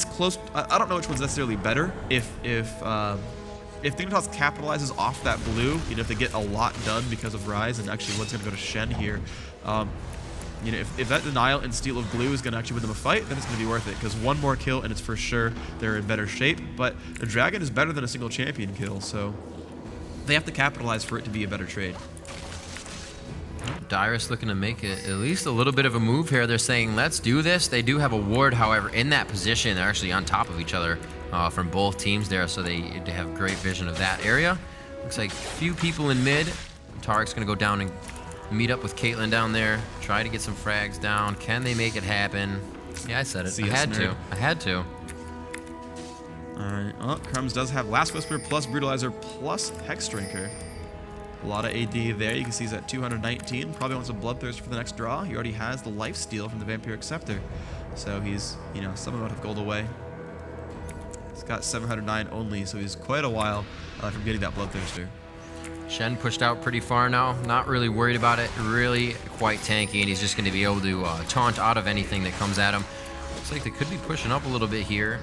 close. I don't know which one's necessarily better. If Dignitas capitalizes off that blue, if they get a lot done because of Rise, and actually one's going to go to Shen here. If that denial and steal of blue is going to actually win them a fight, then it's going to be worth it, because one more kill and it's for sure they're in better shape. But the dragon is better than a single champion kill, so they have to capitalize for it to be a better trade. Dyrus looking to make it at least a little bit of a move here. They're saying, let's do this. They do have a ward, however, in that position. They're actually on top of each other from both teams there, so they have great vision of that area. Looks like a few people in mid. Tarek's going to go down and meet up with Caitlyn down there, try to get some frags down. Can they make it happen? Yeah, I said it. I had to. Alright, well, Crumbs does have Last Whisper plus Brutalizer plus Hex Drinker. A lot of AD there. You can see he's at 219. Probably wants a Bloodthirst for the next draw. He already has the Lifesteal from the Vampiric Scepter. So he's, some amount of gold away. He's got 709 only, so he's quite a while from getting that Bloodthirster. Shen pushed out pretty far now. Not really worried about it. Really quite tanky, and he's just going to be able to taunt out of anything that comes at him. Looks like they could be pushing up a little bit here.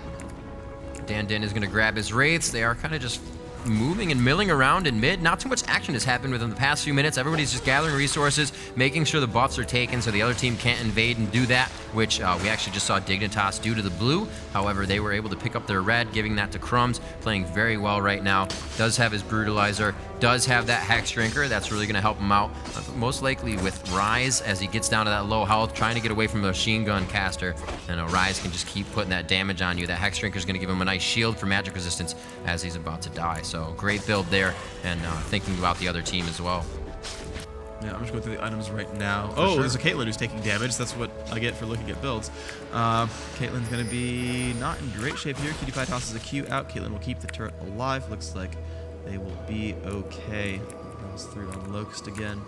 Dan Din is going to grab his Wraiths. They are kind of just moving and milling around in mid. Not too much action has happened within the past few minutes. Everybody's just gathering resources, making sure the buffs are taken so the other team can't invade and do that, which we actually just saw Dignitas do to the blue. However, they were able to pick up their red, giving that to Crumbs, playing very well right now. Does have his Brutalizer, does have that Hex Drinker. That's really going to help him out, most likely with Rise as he gets down to that low health, trying to get away from the machine gun caster. And Rise can just keep putting that damage on you. That Hex Drinker is going to give him a nice shield for magic resistance as he's about to die. So great build there, and thinking about the other team as well. Yeah, I'm just going through the items right now. There's a Caitlyn who's taking damage. That's what I get for looking at builds. Caitlyn's going to be not in great shape here. Cutie Pie tosses a Q out. Caitlyn will keep the turret alive. Looks like they will be okay. Runs through on Locust again.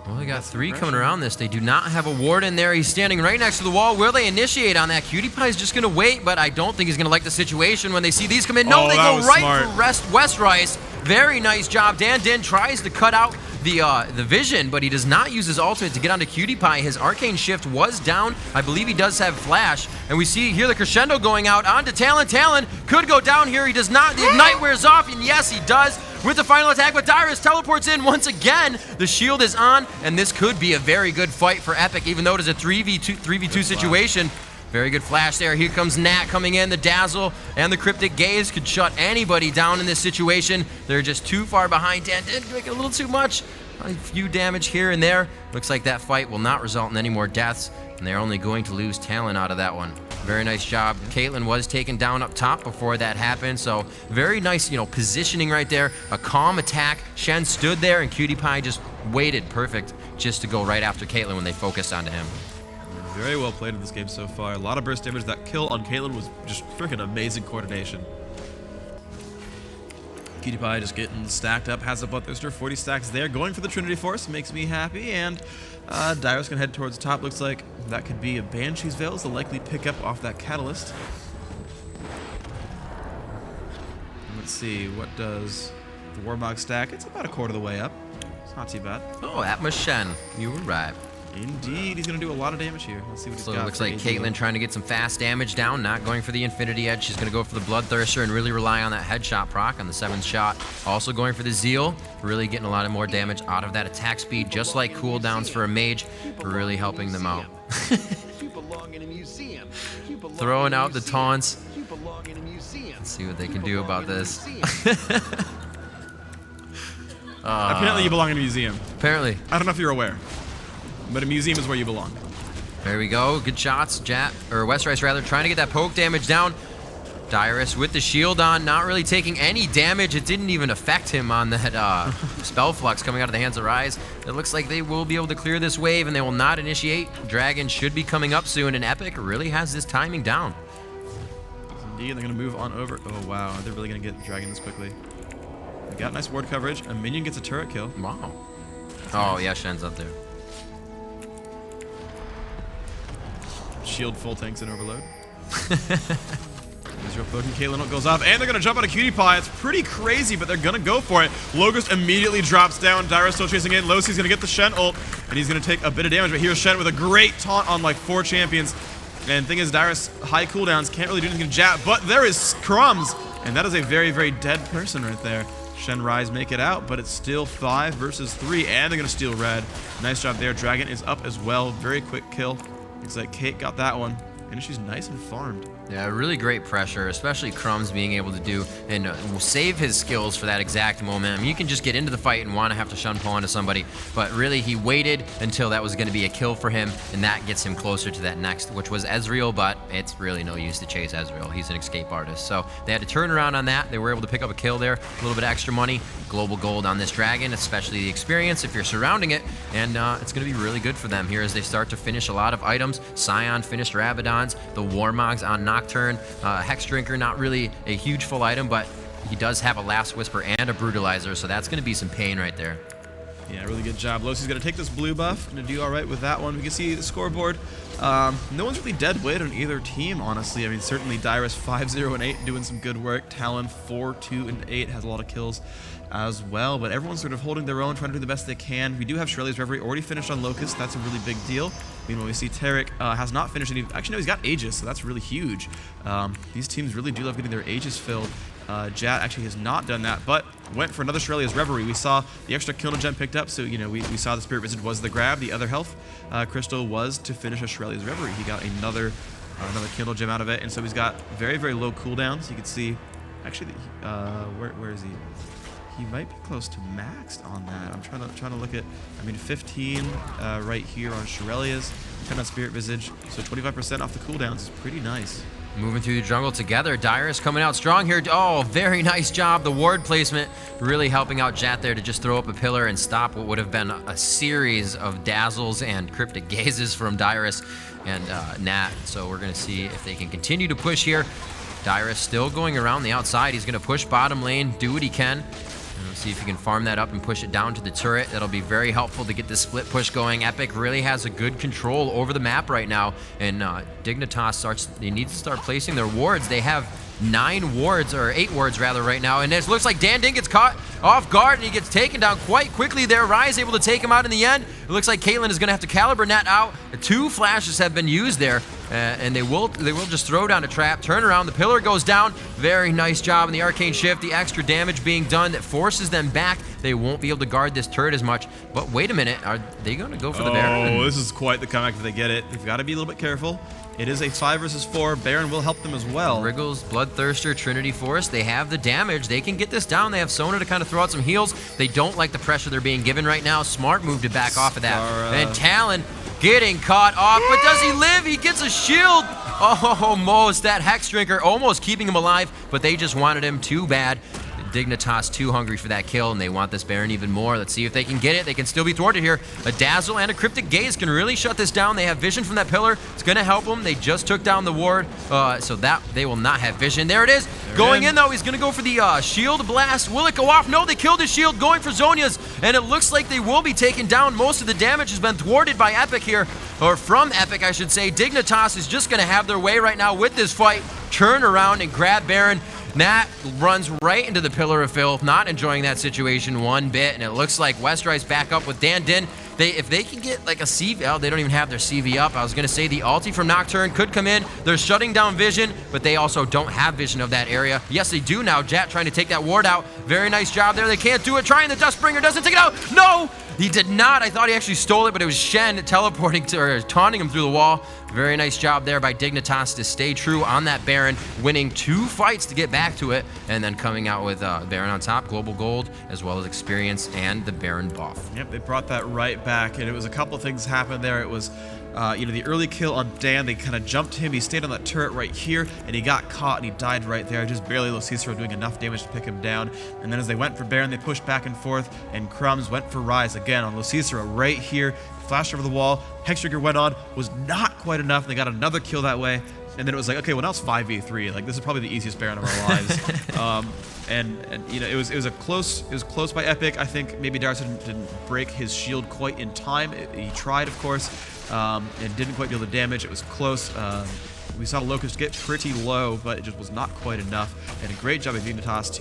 Well, they got 3 coming around this. They do not have a ward in there. He's standing right next to the wall. Will they initiate on that? Cutie Pie is just going to wait, but I don't think he's going to like the situation when they see these come in. No, they go right for West Rice. Very nice job. Dan Din tries to cut out the vision, but he does not use his ultimate to get onto Cutie Pie. His Arcane Shift was down. I believe he does have Flash, and we see here the crescendo going out onto Talon. Talon could go down here. He does not. The Ignite wears off, and yes, he does with the final attack, but Dyrus teleports in once again. The shield is on, and this could be a very good fight for Epik, even though it is a 3v2 situation. Very good flash there. Here comes Nat coming in. The Dazzle and the Cryptic Gaze could shut anybody down in this situation. They're just too far behind. Dan did make a little too much. A few damage here and there. Looks like that fight will not result in any more deaths, and they're only going to lose Talon out of that one. Very nice job. Caitlyn was taken down up top before that happened, so very nice, positioning right there. A calm attack. Shen stood there, and Cutie Pie just waited perfect just to go right after Caitlyn when they focused onto him. Very well played in this game so far. A lot of burst damage. That kill on Caitlyn was just freaking amazing coordination. Cutie Pie just getting stacked up, has a Bloodthirster, 40 stacks there, going for the Trinity Force, makes me happy, and Dyrus can head towards the top. Looks like that could be a Banshee's Veils, the likely pickup off that Catalyst. Let's see, what does the Warmog stack? It's about a quarter of the way up. It's not too bad. Oh, Atmos Shen, you were right. Indeed, he's going to do a lot of damage here. Let's see what he's got. So it looks like Caitlyn trying to get some fast damage down, not going for the Infinity Edge. She's going to go for the Bloodthirster and really rely on that headshot proc on the 7th shot. Also going for the Zeal, really getting a lot of more damage out of that attack speed, just like cooldowns for a mage, really helping them out. Throwing out the taunts. Let's see what they can do about this. Apparently you belong in a museum. Apparently. I don't know if you're aware, but a museum is where you belong. There we go. Good shots. Westerice rather, trying to get that poke damage down. Dyrus with the shield on, not really taking any damage. It didn't even affect him on that spell flux coming out of the hands of Rise. It looks like they will be able to clear this wave and they will not initiate. Dragon should be coming up soon, and Epik really has this timing down. Indeed, they're going to move on over. Oh, wow. Are they really going to get Dragon this quickly? They got nice ward coverage. A minion gets a turret kill. Wow. Oh, yeah, Shen's up there. Shield full tanks and overload. Israel poking Caitlyn goes off, and they're going to jump on a Cutie Pie. It's pretty crazy, but they're going to go for it. Logos immediately drops down. Dyrus still chasing in. Losi's going to get the Shen ult, and he's going to take a bit of damage, but here's Shen with a great taunt on like 4 champions. And the thing is, Dyrus, high cooldowns, can't really do anything to Jat, but there is Crumbs, and that is a very, very dead person right there. Shen Rise make it out, but it's still 5 versus 3, and they're going to steal red. Nice job there. Dragon is up as well. Very quick kill. Looks like Kate got that one, and she's nice and farmed. Yeah, really great pressure, especially Crumbs being able to do and save his skills for that exact moment. I mean, you can just get into the fight and want to have to shun pull onto somebody, but really he waited until that was going to be a kill for him, and that gets him closer to that next, which was Ezreal, but it's really no use to chase Ezreal. He's an escape artist. So they had to turn around on that. They were able to pick up a kill there, a little bit of extra money, global gold on this Dragon, especially the experience if you're surrounding it, and it's going to be really good for them here as they start to finish a lot of items. Scion finished Rabadons, the Warmogs on Nocturne, Hex Drinker, not really a huge full item, but he does have a Last Whisper and a Brutalizer, so that's going to be some pain right there. Yeah, really good job. Losi's going to take this blue buff, going to do all right with that one. We can see the scoreboard. No one's really dead weight on either team, honestly. I mean, certainly Dyrus 5-0 and 8 doing some good work. Talon 4-2 and 8 has a lot of kills as well, but everyone's sort of holding their own, trying to do the best they can. We do have Shirley's Reverie already finished on Locust. That's a really big deal. Meanwhile, we see Tarek has not finished any. Actually, no, he's got Aegis, so that's really huge. These teams really do love getting their Aegis filled. Jat actually has not done that, but went for another Shirley's Reverie. We saw the extra kill gem picked up, so you know we saw the Spirit Visage was the grab. The other health crystal was to finish a Shirley's Reverie. He got another Kindle gem out of it, and so he's got very, very low cooldowns. You can see, actually, where is he? He might be close to maxed on that. I'm trying to look at. I mean, 15 right here on Shirelia's, 10 on Spirit Visage, so 25% off the cooldowns is pretty nice. Moving through the jungle together. Dyrus coming out strong here. Oh, very nice job. The ward placement really helping out Jat there to just throw up a pillar and stop what would have been a series of dazzles and cryptic gazes from Dyrus and Nat. So we're going to see if they can continue to push here. Dyrus still going around the outside. He's going to push bottom lane, do what he can. See if you can farm that up and push it down to the turret. That'll be very helpful to get the split push going. Epik really has a good control over the map right now, and Dignitas they need to start placing their wards. They have 9 wards, or 8 wards rather, right now, and it looks like Dandin gets caught off guard, and he gets taken down quite quickly there. Rise able to take him out in the end. It looks like Caitlyn is going to have to caliber Nat out. 2 flashes have been used there, and they will just throw down a trap, turn around, the pillar goes down. Very nice job in the arcane shift, the extra damage being done that forces them back. They won't be able to guard this turret as much, but wait a minute, are they going to go for the Baron? Oh, this is quite the comeback if they get it. They've got to be a little bit careful. It is a 5 versus 4. Baron will help them as well. Wriggles, Bloodthirster, Trinity Force, they have the damage. They can get this down. They have Sona to kind of throw out some heals. They don't like the pressure they're being given right now. Smart move to back off of that. And Talon getting caught off, but does he live? He gets a shield. Oh, almost. That Hex Drinker almost keeping him alive, but they just wanted him too bad. Dignitas too hungry for that kill, and they want this Baron even more. Let's see if they can get it. They can still be thwarted here. A Dazzle and a Cryptic Gaze can really shut this down. They have vision from that pillar. It's going to help them. They just took down the ward, so that they will not have vision. There it is. Going in, though. He's going to go for the shield blast. Will it go off? No, they killed his shield, going for Zhonya's, and it looks like they will be taken down. Most of the damage has been thwarted by Epik here, or from Epik, I should say. Dignitas is just going to have their way right now with this fight. Turn around and grab Baron. Nat runs right into the Pillar of Filth, not enjoying that situation one bit, and it looks like Westrice back up with Dan Din. If they can get like a CV, oh, they don't even have their CV up. I was going to say the ulti from Nocturne could come in. They're shutting down vision, but they also don't have vision of that area. Yes, they do now. Jat trying to take that ward out. Very nice job there. They can't do it. Trying the Dustbringer, doesn't take it out. No! He did not. I thought he actually stole it, but it was Shen teleporting to, or taunting him through the wall. Very nice job there by Dignitas to stay true on that Baron, winning 2 fights to get back to it, and then coming out with Baron on top, global gold, as well as experience and the Baron buff. Yep, they brought that right back, and it was a couple of things happened there. It was the early kill on Dan, they kind of jumped him. He stayed on that turret right here, and he got caught, and he died right there. Just barely. Cicero doing enough damage to pick him down. And then as they went for Baron, they pushed back and forth, and Crumbs went for Rise again on Cicero right here. Flashed over the wall. Hextrigger went on, was not quite enough. They got another kill that way, and then it was like, okay, well now it's 5v3. Like, this is probably the easiest Baron of our lives. And it was close by Epik. I think maybe Darius didn't break his shield quite in time. He tried, of course, and didn't quite deal the damage. It was close. We saw Locust get pretty low, but it just was not quite enough. And a great job by Dignitas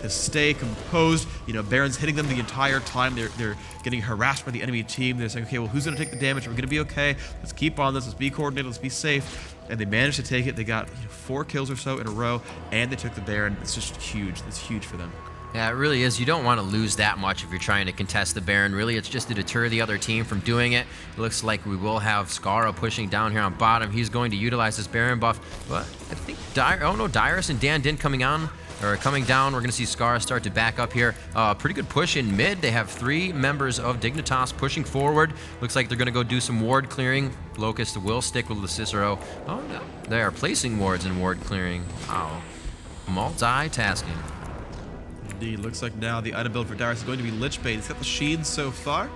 to stay composed. Baron's hitting them the entire time. They're getting harassed by the enemy team. They're saying, okay, well, who's going to take the damage? We're going to be okay. Let's keep on this. Let's be coordinated. Let's be safe. And they managed to take it. They got 4 kills or so in a row, and they took the Baron. It's just huge. It's huge for them. Yeah, it really is. You don't want to lose that much if you're trying to contest the Baron. Really, it's just to deter the other team from doing it. It looks like we will have Skara pushing down here on bottom. He's going to utilize this Baron buff. But I think Dyrus and Dan Din coming down. We're going to see Skara start to back up here. Pretty good push in mid. They have 3 members of Dignitas pushing forward. Looks like they're going to go do some ward clearing. Locust will stick with the Cicero. Oh, no. They are placing wards in ward clearing. Wow. Multitasking. Indeed. Looks like now the item build for Darius is going to be Lich Bait. He's got the Sheen so far.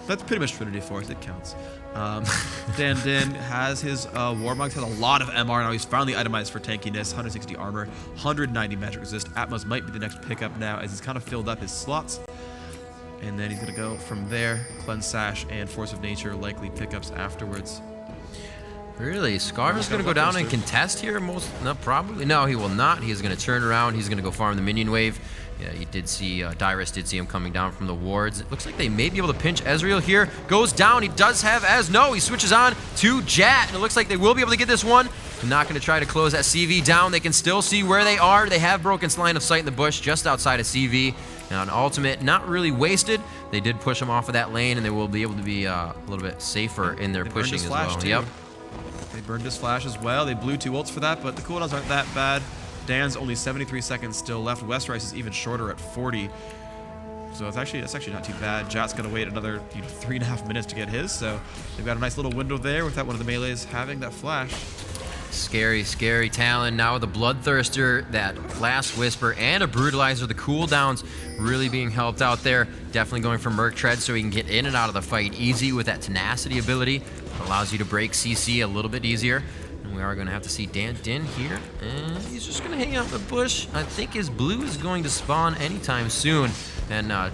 That's pretty much Trinity Force. It counts. Dan Din has his Warmogs, has a lot of MR now. He's finally itemized for tankiness. 160 armor, 190 magic resist. Atmos might be the next pickup now as he's kind of filled up his slots. And then he's going to go from there. Cleanse Sash and Force of Nature likely pickups afterwards. Really? Scar's going to go down and contest here? Probably. No, he will not. He's going to turn around. He's going to go farm the minion wave. Yeah, you did see, Dyrus did see him coming down from the wards. It looks like they may be able to pinch Ezreal here. Goes down. He does have No, he switches on to Jat, and it looks like they will be able to get this one. They're not going to try to close that CV down. They can still see where they are. They have broken line of sight in the bush just outside of CV. Now, an ultimate, not really wasted. They did push him off of that lane, and they will be able to be a little bit safer in their pushing as well. Too. Yep. They burned his flash as well. They blew 2 ults for that, but the cooldowns aren't that bad. Dan's only 73 seconds still left. Westrice is even shorter at 40. So that's actually not too bad. Jat's going to wait another 3.5 minutes to get his. So they've got a nice little window there without one of the melees having that flash. Scary, scary Talon. Now with a Bloodthirster, that Last Whisper, and a Brutalizer. The cooldowns really being helped out there. Definitely going for Merc Tread so he can get in and out of the fight easy with that Tenacity ability. Allows you to break CC a little bit easier. And we are going to have to see Dan Din here. And he's just going to hang out in the bush. I think his blue is going to spawn anytime soon. And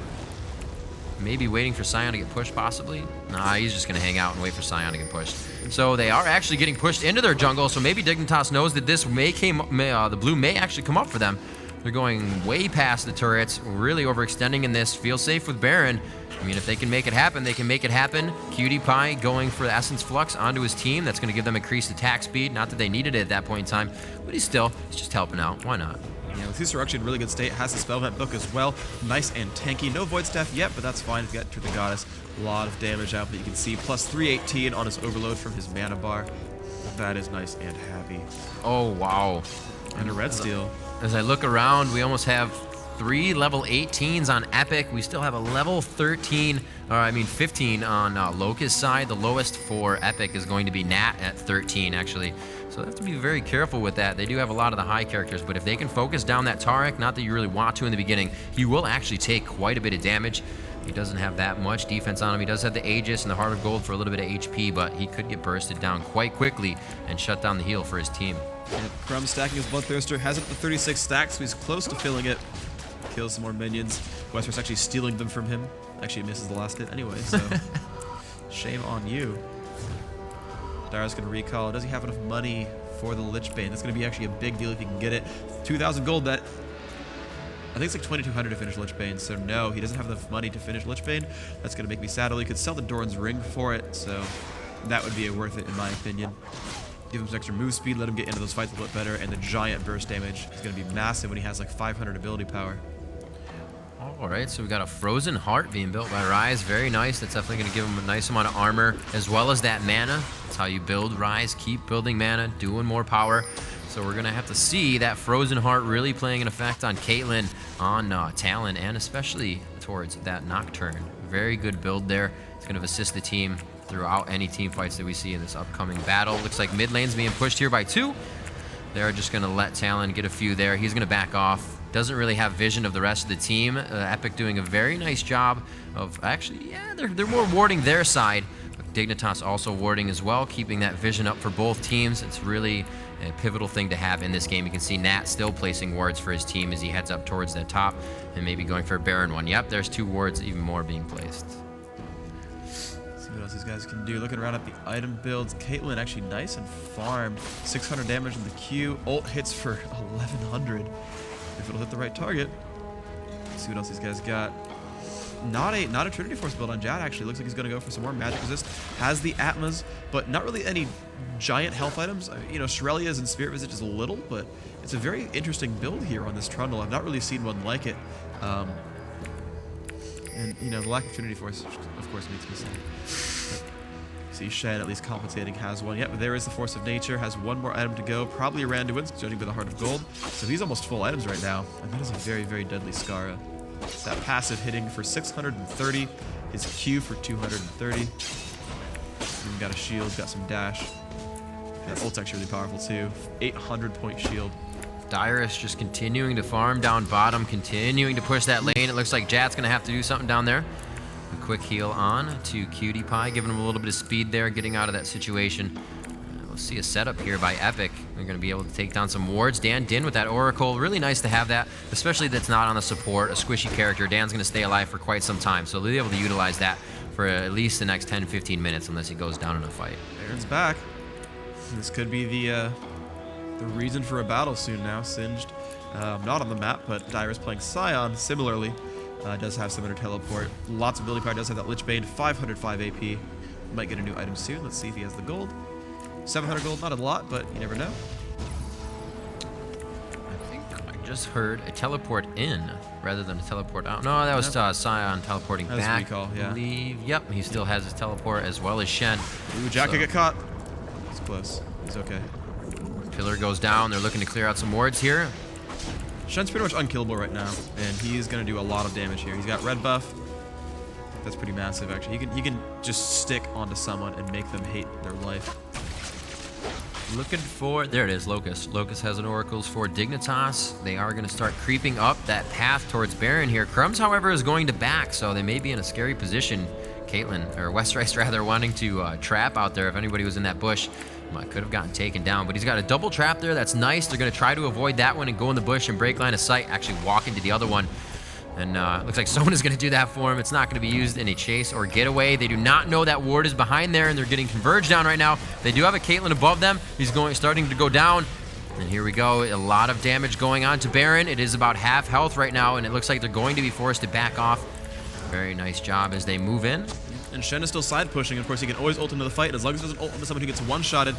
maybe waiting for Sion to get pushed, possibly. Nah, he's just going to hang out and wait for Sion to get pushed. So they are actually getting pushed into their jungle. So maybe Dignitas knows that this the blue may actually come up for them. They're going way past the turrets, really overextending in this. Feel safe with Baron. I mean, if they can make it happen, they can make it happen. Cutie Pie going for the Essence Flux onto his team. That's going to give them increased attack speed. Not that they needed it at that point in time, but he's just helping out. Why not? Yeah, Cicero actually in really good state. Has the Spellvent book as well. Nice and tanky. No Void Staff yet, but that's fine. If you got through the Goddess, a lot of damage out that you can see. Plus 318 on his Overload from his mana bar. That is nice and happy. Oh, wow. And a Red Steel. As I look around, we almost have 3 level 18s on Epik. We still have a level 13, or I mean 15 on Locust side. The lowest for Epik is going to be Nat at 13, actually. So they have to be very careful with that. They do have a lot of the high characters, but if they can focus down that Taric, not that you really want to in the beginning, he will actually take quite a bit of damage. He doesn't have that much defense on him. He does have the Aegis and the Heart of Gold for a little bit of HP, but he could get bursted down quite quickly and shut down the heal for his team. Yep, Crumb stacking his Bloodthirster, has it up to 36 stacks, so he's close to filling it. Kills some more minions. Wester's actually stealing them from him. Actually, misses the last hit anyway, so shame on you. Dara's going to recall. Does he have enough money for the Lich Bane? That's going to be actually a big deal if he can get it. 2,000 gold, that I think it's like 2,200 to finish Lich Bane, so no, he doesn't have enough money to finish Lich Bane. That's going to make me sad. He could sell the Doran's Ring for it, so that would be worth it in my opinion. Give him some extra move speed, let him get into those fights a little bit better, and the giant burst damage is going to be massive when he has like 500 ability power. All right, so we got a Frozen Heart being built by Rise. Very nice. That's definitely going to give him a nice amount of armor, as well as that mana. That's how you build Rise. Keep building mana, doing more power. So we're going to have to see that Frozen Heart really playing an effect on Caitlyn, on Talon, and especially towards that Nocturne. Very good build there. It's going to assist the team throughout any team fights that we see in this upcoming battle. Looks like mid lane's being pushed here by 2. They're just going to let Talon get a few there. He's going to back off. Doesn't really have vision of the rest of the team. Epik doing a very nice job of actually, yeah, they're more warding their side. But Dignitas also warding as well, keeping that vision up for both teams. It's really a pivotal thing to have in this game. You can see Nat still placing wards for his team as he heads up towards the top and maybe going for a Baron one. Yep, there's 2 wards, even more being placed. See what else these guys can do. Looking around at the item builds, Caitlyn actually nice and farmed. 600 damage in the Q. Ult hits for 1,100. If it'll hit the right target. Let's see what else these guys got. Not a Trinity Force build on Jad, actually. Looks like he's going to go for some more magic resist. Has the Atmas, but not really any giant health items. You know, Shirelia's and Spirit Visage is a little, but it's a very interesting build here on this Trundle. I've not really seen one like it. And, you know, the lack of Trinity Force, of course, makes me sad. See, Shen at least compensating has one. Yep, there is the Force of Nature. Has one more item to go. Probably a Randuin's, judging by the Heart of Gold. So he's almost full items right now. And that is a very, very deadly Skara. It's that passive hitting for 630. His Q for 230. And got a shield, got some dash. That ult's actually really powerful too. 800 point shield. Dyrus just continuing to farm down bottom, continuing to push that lane. It looks like Jad's going to have to do something down there. A quick heal on to Cutie Pie, giving him a little bit of speed there, getting out of that situation. We'll see a setup here by Epik. They're going to be able to take down some wards. Dan Din with that Oracle. Really nice to have that, especially that's not on a support, a squishy character. Dan's going to stay alive for quite some time, so they'll be able to utilize that for at least the next 10-15 minutes unless he goes down in a fight. Baron's back. This could be the reason for a battle soon now. Singed, not on the map, but Dyrus playing Scion similarly. Does have similar teleport. Lots of ability power. Does have that Lich Bane. 505 AP. Might get a new item soon. Let's see if he has the gold. 700 gold, not a lot, but you never know. I think I just heard a teleport in rather than a teleport out. No, that was Scion teleporting back. That was recall, yeah. I believe. Yep, he still has his teleport as well as Shen. Ooh, Jack could get caught. He's close. He's okay. Pillar goes down. They're looking to clear out some wards here. Shen's pretty much unkillable right now, and he's going to do a lot of damage here. He's got red buff. That's pretty massive, actually. He can just stick onto someone and make them hate their life. Looking for... There it is, Locust. Locust has an Oracles for Dignitas. They are going to start creeping up that path towards Baron here. Crumbs, however, is going to back, so they may be in a scary position. Caitlyn, or Westrice rather, wanting to trap out there if anybody was in that bush. Could have gotten taken down, but he's got a double trap there. That's nice. They're going to try to avoid that one and go in the bush and break line of sight, actually walk into the other one. And looks like Sona's going to do that for him. It's not going to be used in a chase or getaway. They do not know that ward is behind there, and they're getting converged down right now. They do have a Caitlyn above them. He's starting to go down. And here we go. A lot of damage going on to Baron. It is about half health right now, and it looks like they're going to be forced to back off. Very nice job as they move in. And Shen is still side pushing. Of course, he can always ult into the fight. As long as he doesn't ult into someone who gets one-shotted,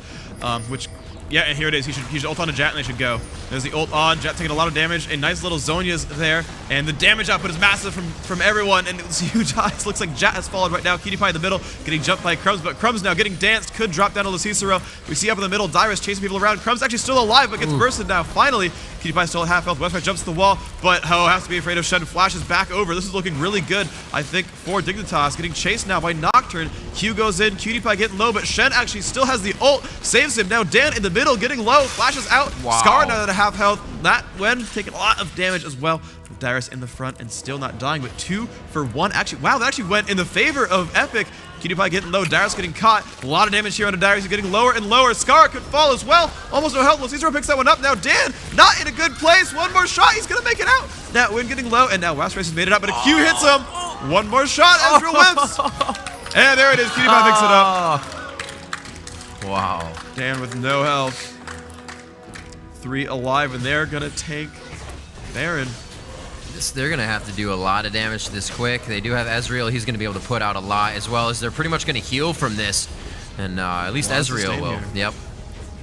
which Yeah, and here it is. He should ult on a Jat and they should go. There's the ult on. Jat taking a lot of damage. A nice little Zhonya's there. And the damage output is massive from everyone. And it's huge eyes. Looks like Jat has followed right now. Cutie Pie in the middle, getting jumped by Crumbs. But Crumbs now getting danced. Could drop down to the Cicero. We see up in the middle, Dyrus chasing people around. Crumbs actually still alive, but gets bursted now. Finally, Cutie Pie still at half health. Westfire jumps to the wall, but Ho has to be afraid of Shen. Flashes back over. This is looking really good, I think, for Dignitas. Getting chased now by Nocturne. Q goes in. Cutie Pie getting low, but Shen actually still has the ult. Saves him. Now Dan in the middle getting low. Flashes out. Wow. Scar now at a half health. That Wen taking a lot of damage as well. Dyrus in the front and still not dying, but 2 for 1. Actually, wow, that actually went in the favor of Epik. Cutie Pie getting low. Dyrus getting caught. A lot of damage here on Dyrus. He's getting lower and lower. Scar could fall as well. Almost no health. Cicero picks that one up. Now Dan not in a good place. One more shot. He's going to make it out. Now Wen getting low, and now West Race has made it up, but a Q hits him. One more shot. Ezreal whips. And there it is. Cutie Pie picks it up. Wow. Dan with no health. 3 alive, and they're going to take Baron. They're going to have to do a lot of damage this quick. They do have Ezreal. He's going to be able to put out a lot, as well as they're pretty much going to heal from this. And at least Ezreal will. Yep.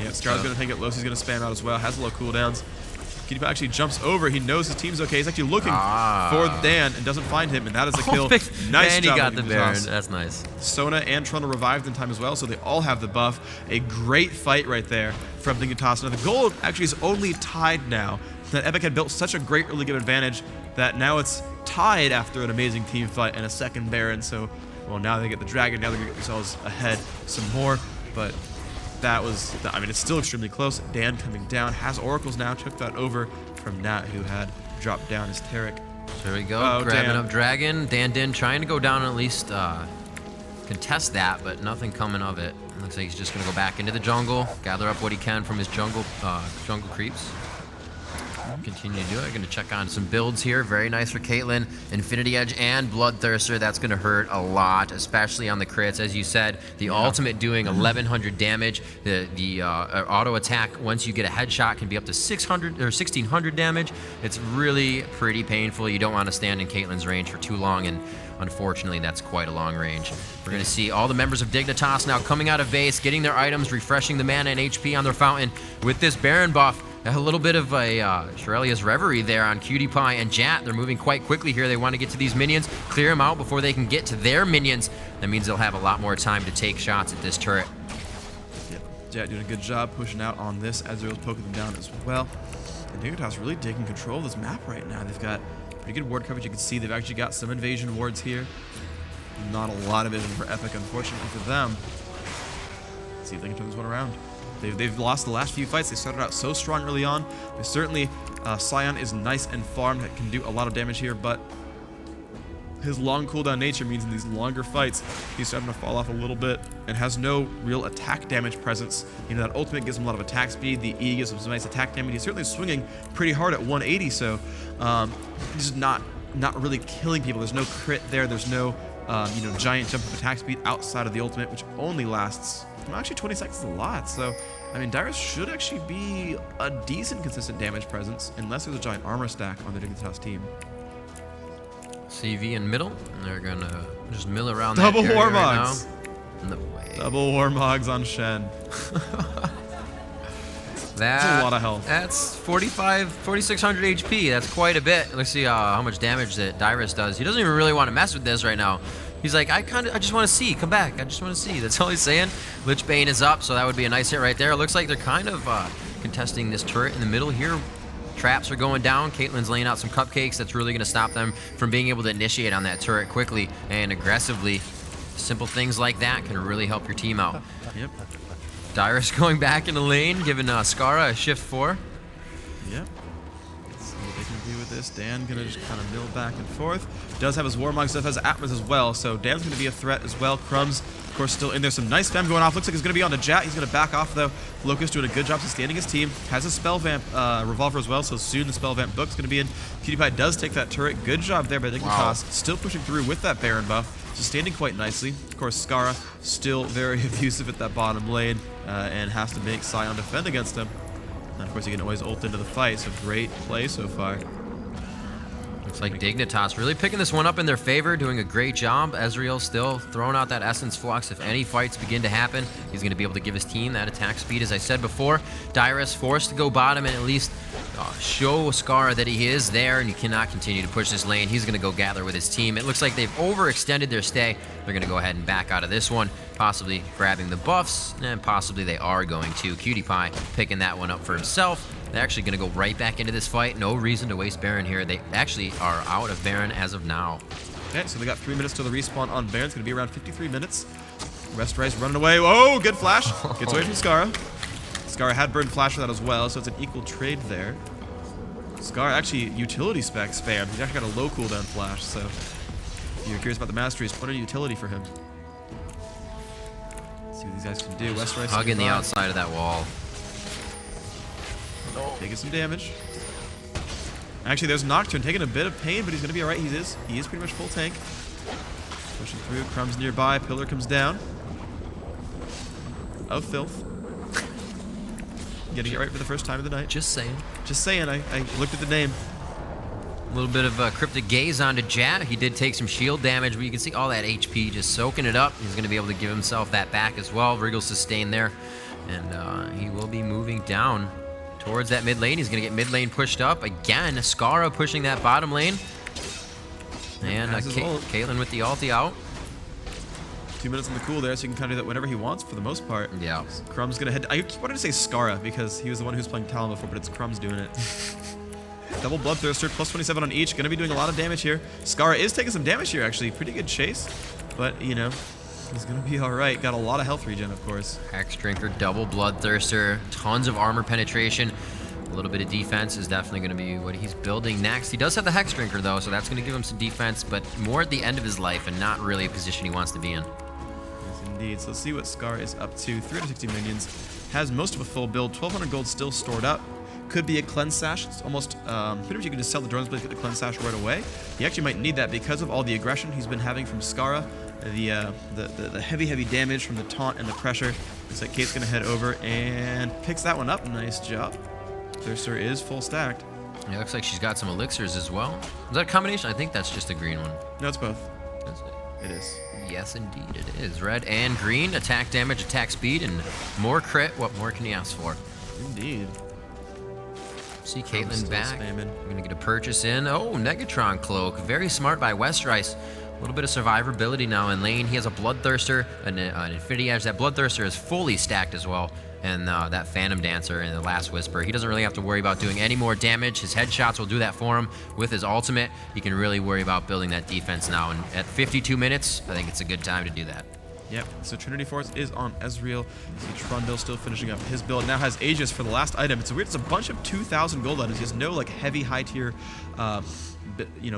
Yeah, Scar's going to take it low. He's going to spam out as well. Has a low cooldowns. Cutie Pie actually jumps over. He knows his team's okay. He's actually looking for Dan and doesn't find him, and that is a kill. Nice and job. He got the Baron. That's nice. Sona and Trundle revived in time as well, so they all have the buff. A great fight right there from Dignitas. Now the gold actually is only tied now. That Epik had built such a great early game advantage that now it's tied after an amazing team fight and a second Baron. So, well, now they get the Dragon. Now they're going to get themselves ahead some more. But that was, I mean, it's still extremely close. Dan coming down, has Oracles now. Took that over from Nat, who had dropped down his Taric. There we go, grabbing up Dragon. Dan Din trying to go down and at least contest that, but nothing coming of it. Looks like he's just going to go back into the jungle, gather up what he can from his jungle creeps. Continue to do it. Going to check on some builds here. Very nice for Caitlyn. Infinity Edge and Bloodthirster. That's going to hurt a lot, especially on the crits. As you said, the ultimate doing 1,100 damage. The auto attack, once you get a headshot, can be up to 600 or 1,600 damage. It's really pretty painful. You don't want to stand in Caitlyn's range for too long, and unfortunately, that's quite a long range. We're going to see all the members of Dignitas now coming out of base, getting their items, refreshing the mana and HP on their fountain with this Baron buff. A little bit of a Shirelia's Reverie there on Cutie Pie and Jat. They're moving quite quickly here. They want to get to these minions, clear them out before they can get to their minions. That means they'll have a lot more time to take shots at this turret. Yep, Jat doing a good job pushing out on this. Ezreal's poking them down as well. And Dignitas really taking control of this map right now. They've got pretty good ward coverage. You can see they've actually got some invasion wards here. Not a lot of vision for Epik, unfortunately for them. Let's see if they can turn this one around. They've lost the last few fights. They started out so strong early on. They certainly, Sion is nice and farmed. That can do a lot of damage here, but his long cooldown nature means in these longer fights, he's starting to fall off a little bit and has no real attack damage presence. You know, that ultimate gives him a lot of attack speed. The E gives him some nice attack damage. He's certainly swinging pretty hard at 180, so he's not really killing people. There's no crit there. There's no you know, giant jump of attack speed outside of the ultimate, which only lasts, well, actually 20 seconds is a lot. So, I mean, Dyrus should actually be a decent consistent damage presence, unless there's a giant armor stack on the Dignitas team. CV in middle, and they're gonna just mill around Double that area Warmogs. Right now. No way. Double Warmogs on Shen. That's a lot of health. That's 4,600 HP. That's quite a bit. Let's see how much damage that Dyrus does. He doesn't even really want to mess with this right now. He's like, I just want to see. Come back. I just want to see. That's all he's saying. Lich Bane is up, so that would be a nice hit right there. It looks like they're kind of contesting this turret in the middle here. Traps are going down. Caitlyn's laying out some cupcakes. That's really going to stop them from being able to initiate on that turret quickly and aggressively. Simple things like that can really help your team out. Yep. Dyrus going back in the lane, giving Skara a shift 4. Yep. Let's see what they can do with this. Dan gonna just kind of mill back and forth. Does have his Warmog stuff, has Atmas as well, so Dan's gonna be a threat as well. Crumbs, of course, still in there. Some nice spam going off. Looks like he's gonna be on the Jat. He's gonna back off though. Locust doing a good job sustaining his team. Has a spell vamp revolver as well, so soon the spell vamp book's gonna be in. Cutie Pie does take that turret. Good job there by Dignitas. Wow. Still pushing through with that Baron buff. Sustaining quite nicely. Of course, Skara still very abusive at that bottom lane and has to make Sion defend against him. And of course, he can always ult into the fight, so great play so far. Looks like Dignitas really picking this one up in their favor, doing a great job. Ezreal still throwing out that Essence Flux. If any fights begin to happen, he's going to be able to give his team that attack speed, as I said before. Dyrus forced to go bottom and at least show Scarra that he is there, and you cannot continue to push this lane. He's going to go gather with his team. It looks like they've overextended their stay. They're going to go ahead and back out of this one, possibly grabbing the buffs, and possibly they are going to. Cutie Pie picking that one up for himself. They're actually going to go right back into this fight. No reason to waste Baron here. They actually are out of Baron as of now. Okay, so they got 3 minutes to the respawn on Baron. It's going to be around 53 minutes. Rice running away. Whoa, good flash. Gets away from Scarra. Scarra had burned flash for that as well, so it's an equal trade there. Scarra actually utility spec spam. He's actually got a low cooldown flash, so if you're curious about the masteries, put a utility for him. Let's see what these guys can do. West Rice hugging the outside of that wall. Taking some damage. Actually, there's Nocturne taking a bit of pain, but he's going to be alright. He is pretty much full tank. Pushing through. Crumbs nearby. Pillar comes down. Of Filth. Getting it right for the first time of the night. Just saying. Just saying. I looked at the name. A little bit of Cryptic Gaze onto Jat. He did take some shield damage, but you can see all that HP just soaking it up. He's going to be able to give himself that back as well. Wriggle sustain there. And he will be moving down towards that mid lane. He's going to get mid lane pushed up. Again, Scarra pushing that bottom lane. And Caitlyn with the ulti out. 2 minutes on the cool there, so you can kind of do that whenever he wants for the most part. Yeah. Crumb's going to head... I keep wanting to say Scarra because he was the one who was playing Talon before, but it's Crumb's doing it. Double Bloodthirster, plus 27 on each. Going to be doing a lot of damage here. Scarra is taking some damage here, actually. Pretty good chase. But, you know, he's going to be all right. Got a lot of health regen, of course. Hex Drinker, double Bloodthirster, tons of armor penetration. A little bit of defense is definitely going to be what he's building next. He does have the Hex Drinker, though, so that's going to give him some defense, but more at the end of his life and not really a position he wants to be in. Yes, indeed. So let's see what Scarra is up to. 360 minions. Has most of a full build. 1,200 gold still stored up. Could be a Cleanse Sash. It's almost pretty much you can just sell the Drone's Blade, get the Cleanse Sash right away. He actually might need that because of all the aggression he's been having from Scarra. The heavy damage from the taunt and the pressure. Looks like Kate's going to head over and picks that one up. Nice job. Thirster is full stacked. Yeah, looks like she's got some elixirs as well. Is that a combination? I think that's just a green one. No, it's both. That's it. It is. Yes, indeed it is. Red and green, attack damage, attack speed, and more crit. What more can you ask for? Indeed. See Caitlyn back. We're going to get a purchase in. Oh, Negatron Cloak. Very smart by Westrice. A little bit of survivability now in lane. He has a Bloodthirster, an Infinity Edge. That Bloodthirster is fully stacked as well. And that Phantom Dancer and the Last Whisper. He doesn't really have to worry about doing any more damage. His headshots will do that for him. With his ultimate, he can really worry about building that defense now. And at 52 minutes, I think it's a good time to do that. Yep, so Trinity Force is on Ezreal. See Trundle still finishing up his build. Now has Aegis for the last item. It's weird, it's a bunch of 2,000 gold items. He has no like heavy high tier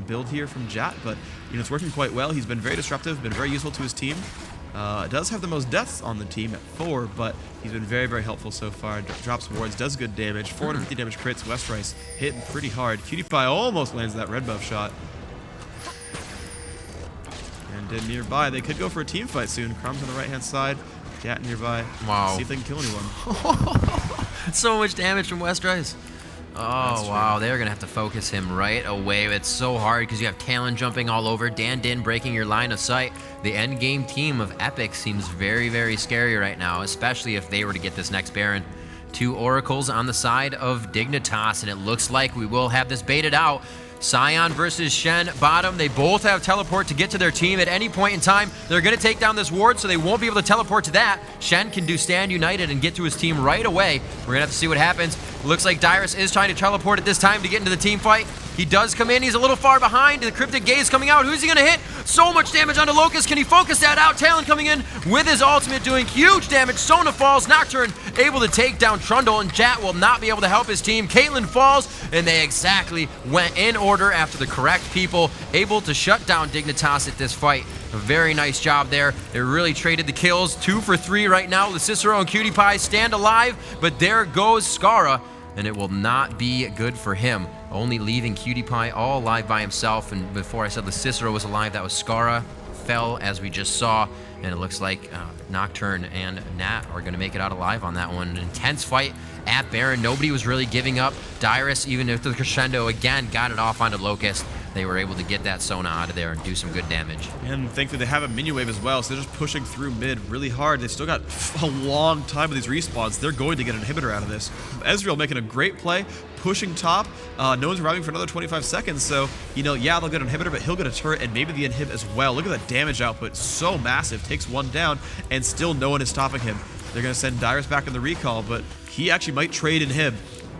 build here from Jat, but it's working quite well. He's been very disruptive, been very useful to his team. Does have the most deaths on the team at 4, but he's been very helpful so far. Drops wards, does good damage, 450 damage crits. Westrice hitting pretty hard. Cutie Pie almost lands that red buff shot. And nearby, they could go for a team fight soon. Crumbs on the right-hand side, Jat nearby. Wow. See if they can kill anyone. So much damage from Westrice. Oh, wow. They're going to have to focus him right away. It's so hard because you have Talon jumping all over. Dan Din breaking your line of sight. The end game team of Epik seems very scary right now, especially if they were to get this next Baron. 2 Oracles on the side of Dignitas, and it looks like we will have this baited out. Sion versus Shen bottom. They both have teleport to get to their team at any point in time. They're going to take down this ward, so they won't be able to teleport to that. Shen can do Stand United and get to his team right away. We're going to have to see what happens. Looks like Dyrus is trying to teleport at this time to get into the team fight. He does come in. He's a little far behind. The Cryptic Gaze coming out. Who's he going to hit? So much damage onto Locust. Can he focus that out? Talon coming in with his ultimate doing huge damage. Sona falls. Nocturne able to take down Trundle, and Jat will not be able to help his team. Caitlyn falls, and they exactly went in order after the correct people, able to shut down Dignitas at this fight. A very nice job there. They really traded the kills. 2 for 3 right now. The Cicero and Cutie Pie stand alive, but there goes Scarra, and it will not be good for him. Only leaving Cutie Pie all alive by himself, and before I said the Cicero was alive, that was Scarra. Fell, as we just saw, and it looks like Nocturne and Nat are going to make it out alive on that one. An intense fight at Baron. Nobody was really giving up. Dyrus, even if the crescendo, again, got it off onto Locust. they were able to get that Sona out of there and do some good damage. And thankfully they have a minion wave as well, so they're just pushing through mid really hard. They've still got a long time with these respawns. They're going to get an inhibitor out of this. Ezreal making a great play, pushing top. No one's arriving for another 25 seconds, so, you know, yeah, they'll get an inhibitor, but he'll get a turret and maybe the inhib as well. Look at that damage output, so massive. Takes one down, and still no one is stopping him. They're going to send Dyrus back in the recall, but he actually might trade inhib.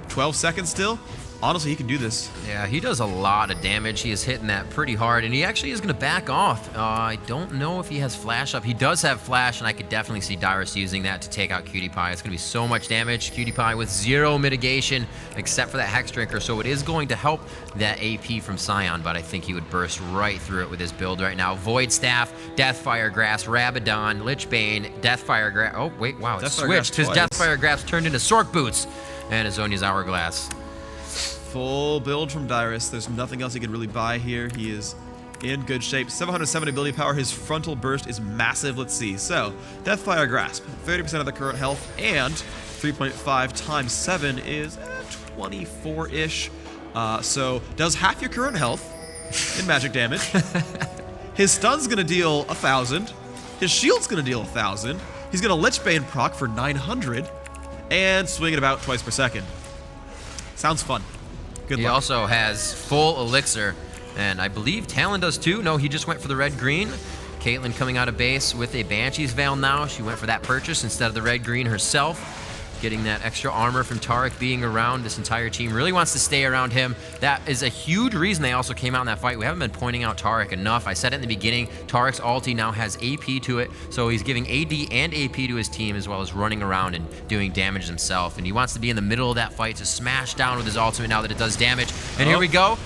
12 seconds still. Honestly, he can do this. Yeah, he does a lot of damage. He is hitting that pretty hard, and he actually is going to back off. I don't know if he has flash up. He does have flash, and I could definitely see Dyrus using that to take out Cutie Pie. It's going to be so much damage. Cutie Pie with 0 mitigation, except for that Hex Drinker, so it is going to help that AP from Sion, but I think he would burst right through it with his build right now. Void Staff, Deathfire Grass, Rabadon, Lichbane, Deathfire Grass. Oh, wait, wow, it switched. His Deathfire Grass turned into Sork Boots, and Azonia's Hourglass. Full build from Dyrus. There's nothing else he could really buy here. He is in good shape. 770 ability power. His frontal burst is massive. Let's see. So, Deathfire Grasp, 30% of the current health, and 3.5 times 7 is 24-ish. So, does half your current health in magic damage. His stun's going to deal 1,000. His shield's going to deal 1,000. He's going to Lichbane proc for 900, and swing it about twice per second. Sounds fun. Good luck. He also has full elixir, and I believe Talon does too. No, he just went for the red-green. Caitlyn coming out of base with a Banshee's Veil now. She went for that purchase instead of the red-green herself. Getting that extra armor from Taric being around. This entire team really wants to stay around him. That is a huge reason they also came out in that fight. We haven't been pointing out Taric enough. I said it in the beginning, Taric's ulti now has AP to it, so he's giving AD and AP to his team as well as running around and doing damage himself. And he wants to be in the middle of that fight to smash down with his ultimate now that it does damage. And here we go.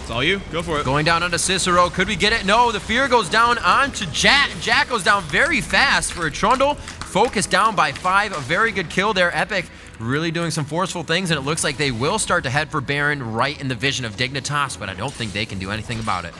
It's all you. Go for it. Going down onto Cicero. Could we get it? No, the fear goes down onto Jack. Jack goes down very fast for a Trundle. Focus down by 5. A very good kill there. Epik really doing some forceful things, and it looks like they will start to head for Baron right in the vision of Dignitas, but I don't think they can do anything about it.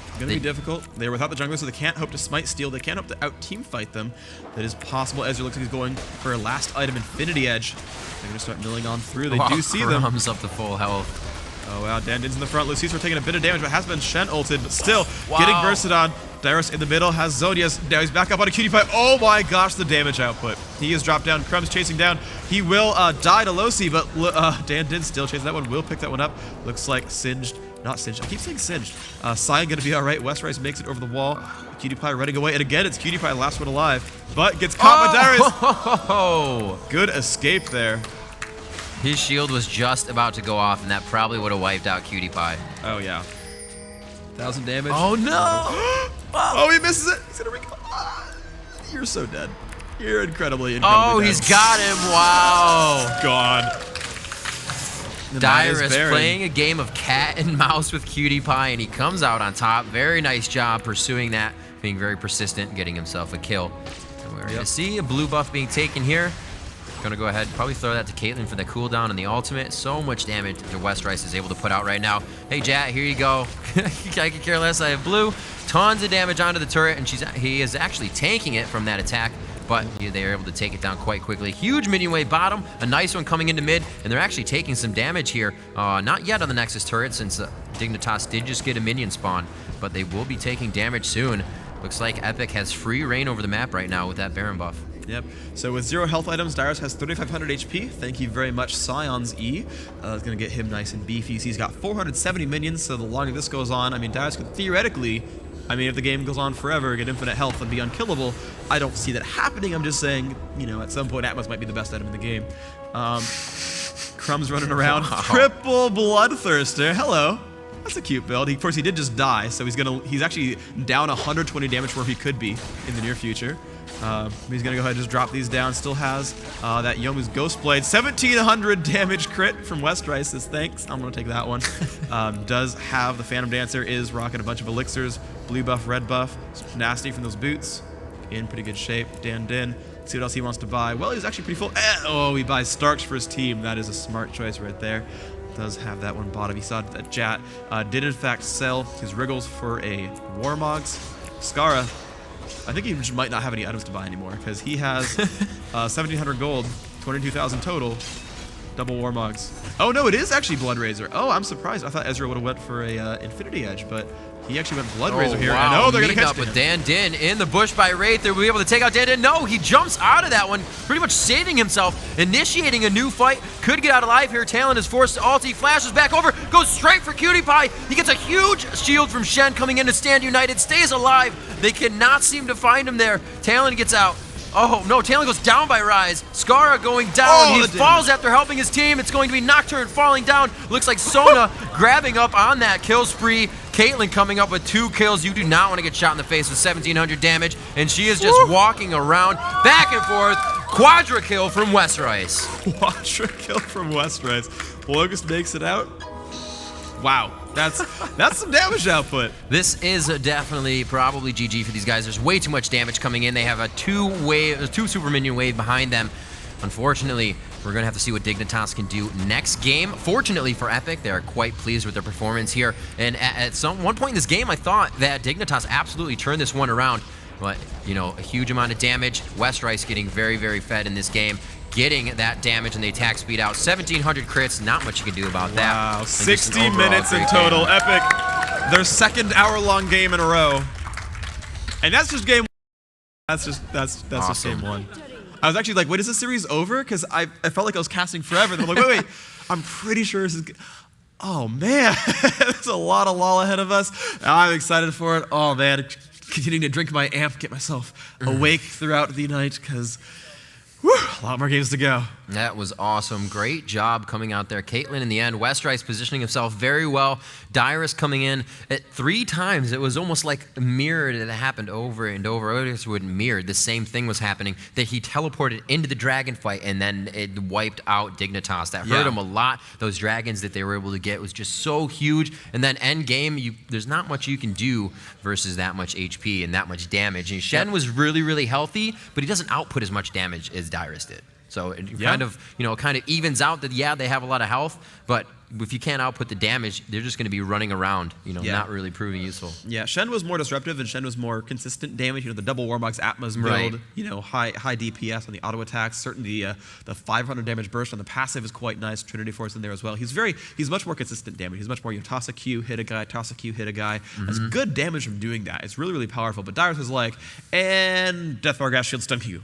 It's going to be difficult. They're without the jungler, so they can't hope to smite steal. They can't hope to out-team fight them. That is possible. Ezreal looks like he's going for a last item, Infinity Edge. They're going to start milling on through. They do see them. Crumbs up to full health. Oh, wow. Dandin's in the front. Lucifer taking a bit of damage, but has been Shen ulted, but still getting bursted on. Dyrus in the middle has Zonia's. Now he's back up on a Cutie Pie. Oh my gosh, the damage output. He is dropped down. Crumbs chasing down. He will die to Losi, but Dandin still chasing that one. Will pick that one up. Looks like Singed. Not Singed. I keep saying Singed. Sion going to be all right. Westrice makes it over the wall. Cutie Pie running away. And again, it's Cutie Pie, last one alive. But gets caught by Dyrus. Good escape there. His shield was just about to go off, and that probably would have wiped out Cutie Pie. Oh, yeah. 1,000 damage. Oh, no. Oh, he misses it. He's going to recall. You're so dead. You're incredibly Oh, dead. He's got him. Wow. God. Dyrus playing a game of cat and mouse with Cutie Pie, and he comes out on top. Very nice job pursuing that, being very persistent, getting himself a kill. And we're going to see a blue buff being taken here. Gonna go ahead, probably throw that to Caitlyn for the cooldown and the ultimate. So much damage that Westrice is able to put out right now. Hey, Jat, here you go. I could care less. I have blue. Tons of damage onto the turret, and he is actually tanking it from that attack, but they are able to take it down quite quickly. Huge minion wave bottom, a nice one coming into mid, and they're actually taking some damage here. Not yet on the Nexus turret, since Dignitas did just get a minion spawn, but they will be taking damage soon. Looks like Epik has free reign over the map right now with that Baron buff. Yep. So with 0 health items, Dyrus has 3,500 HP. Thank you very much, Sion's E. It's going to get him nice and beefy. So he's got 470 minions, so the longer this goes on, I mean, Dyrus could theoretically, if the game goes on forever, get infinite health and be unkillable. I don't see that happening. I'm just saying, at some point, Atmos might be the best item in the game. Crumbs running around. Wow. Triple Bloodthirster. Hello. That's a cute build. Of course, he did just die, so he's actually down 120 damage where he could be in the near future. He's going to go ahead and just drop these down. Still has that Yomu's Ghost Blade. 1,700 damage crit from Westrice says thanks. I'm going to take that one. Does have the Phantom Dancer, is rocking a bunch of elixirs. Blue buff, red buff. Nasty from those boots. In pretty good shape. Dandin. See what else he wants to buy. Well, he's actually pretty full. Oh, he buys Starks for his team. That is a smart choice right there. Does have that one bottom. He saw that Jat did in fact sell his Wriggles for a Warmogs. Skara, I think he just might not have any items to buy anymore because he has 1,700 gold, 22,000 total. Double Warmogs. Oh, no, it is actually Blood Razor. Oh, I'm surprised. I thought Ezreal would have went for a Infinity Edge, but he actually went Blood Razor here. Wow. And oh, they're going to catch up with Dan Din in the bush by Wraith. They'll be able to take out Dan Din. No, he jumps out of that one, pretty much saving himself, initiating a new fight. Could get out alive here. Talon is forced to ult. He flashes back over, goes straight for Cutie Pie. He gets a huge shield from Shen coming in to stand united, stays alive. They cannot seem to find him there. Talon gets out. Oh, no, Talon goes down by Rise. Skara going down. He falls after helping his team. It's going to be Nocturne falling down. Looks like Sona grabbing up on that kill spree. Caitlyn coming up with 2 kills. You do not want to get shot in the face with 1,700 damage. And she is just walking around back and forth. Quadra kill from Westrice. Quadra kill from Westrice. Locust makes it out. Wow, that's some damage output. This is definitely probably GG for these guys. There's way too much damage coming in. They have a 2 super minion wave behind them. Unfortunately, we're going to have to see what Dignitas can do next game. Fortunately for Epik, they are quite pleased with their performance here. And at one point in this game, I thought that Dignitas absolutely turned this one around. But, you know, a huge amount of damage. Westrice getting very, very fed in this game. Getting that damage and the attack speed out. 1,700 crits, not much you can do about that. Wow, 60 minutes in total. Game. Epik, their second hour-long game in a row. And that's just game one. That's awesome. Just game one. I was actually like, wait, is this series over? Because I felt like I was casting forever. And I'm like, wait, I'm pretty sure this is... Oh, man. There's a lot of LOL ahead of us. I'm excited for it. Oh, man. Continuing to drink my amp, get myself awake throughout the night, because... Whew, a lot more games to go. That was awesome. Great job coming out there. Caitlyn in the end. Westrice positioning himself very well. Dyrus coming in at 3 times. It was almost like mirrored. It happened over and over. Otis would mirrored. The same thing was happening. That he teleported into the dragon fight and then it wiped out Dignitas. That hurt him a lot. Those dragons that they were able to get was just so huge. And then end game, there's not much you can do versus that much HP and that much damage. And Shen was really, really healthy, but he doesn't output as much damage as Dyrus did. So it kind of, kind of evens out that, they have a lot of health, but if you can't output the damage, they're just going to be running around, not really proving useful. Yeah, Shen was more disruptive and Shen was more consistent damage. The double Warmogs Atma's build, high DPS on the auto attacks. Certainly the 500 damage burst on the passive is quite nice. Trinity Force in there as well. He's much more consistent damage. He's much more, toss a Q, hit a guy, toss a Q, hit a guy. That's good damage from doing that. It's really, really powerful. But Dyrus was like, and Deathbar Gas Shield stun you.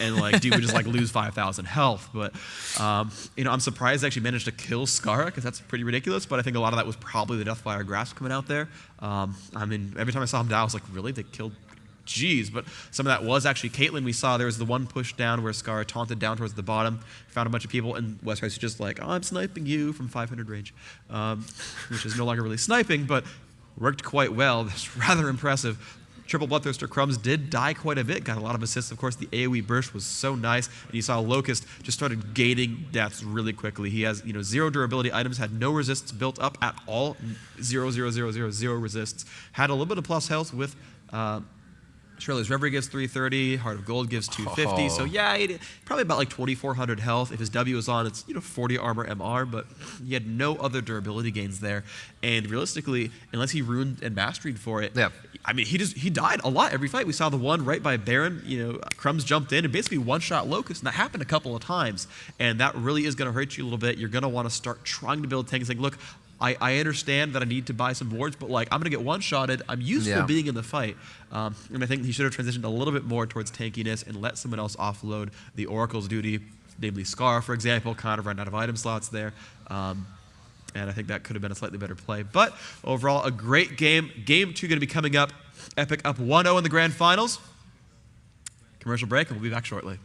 And dude would just lose 5,000 health. But I'm surprised they actually managed to kill Skara, because that's pretty ridiculous. But I think a lot of that was probably the Deathfire Grasp coming out there. I mean, every time I saw him die, I was like, really? They killed? Jeez. But some of that was actually Caitlyn. We saw there was the one push down where Skara taunted down towards the bottom, found a bunch of people, and Westrice was just like, oh, I'm sniping you from 500 range, which is no longer really sniping, but worked quite well. That's rather impressive. Triple Bloodthirster Crumbs did die quite a bit, got a lot of assists. Of course, the AoE burst was so nice, and you saw Locust just started gating deaths really quickly. He has, 0 durability items, had no resists built up at all, 0, 0, 0, 0, 0 resists. Had a little bit of plus health with Shirley's Reverie gives 330, Heart of Gold gives 250. So yeah, probably about 2,400 health. If his W is on, it's 40 armor MR, but he had no other durability gains there. And realistically, unless he ruined and mastered for it, I mean, he died a lot every fight. We saw the one right by Baron. Crumbs jumped in and basically one-shot Locust, and that happened a couple of times. And that really is going to hurt you a little bit. You're going to want to start trying to build tanks. Look, I understand that I need to buy some wards, but I'm going to get one-shotted. I'm useful being in the fight. And I think he should have transitioned a little bit more towards tankiness and let someone else offload the Oracle's duty, namely Scar, for example, kind of ran out of item slots there. And I think that could have been a slightly better play. But overall, a great game. Game 2 going to be coming up. Epik up 1-0 in the grand finals. Commercial break, and we'll be back shortly.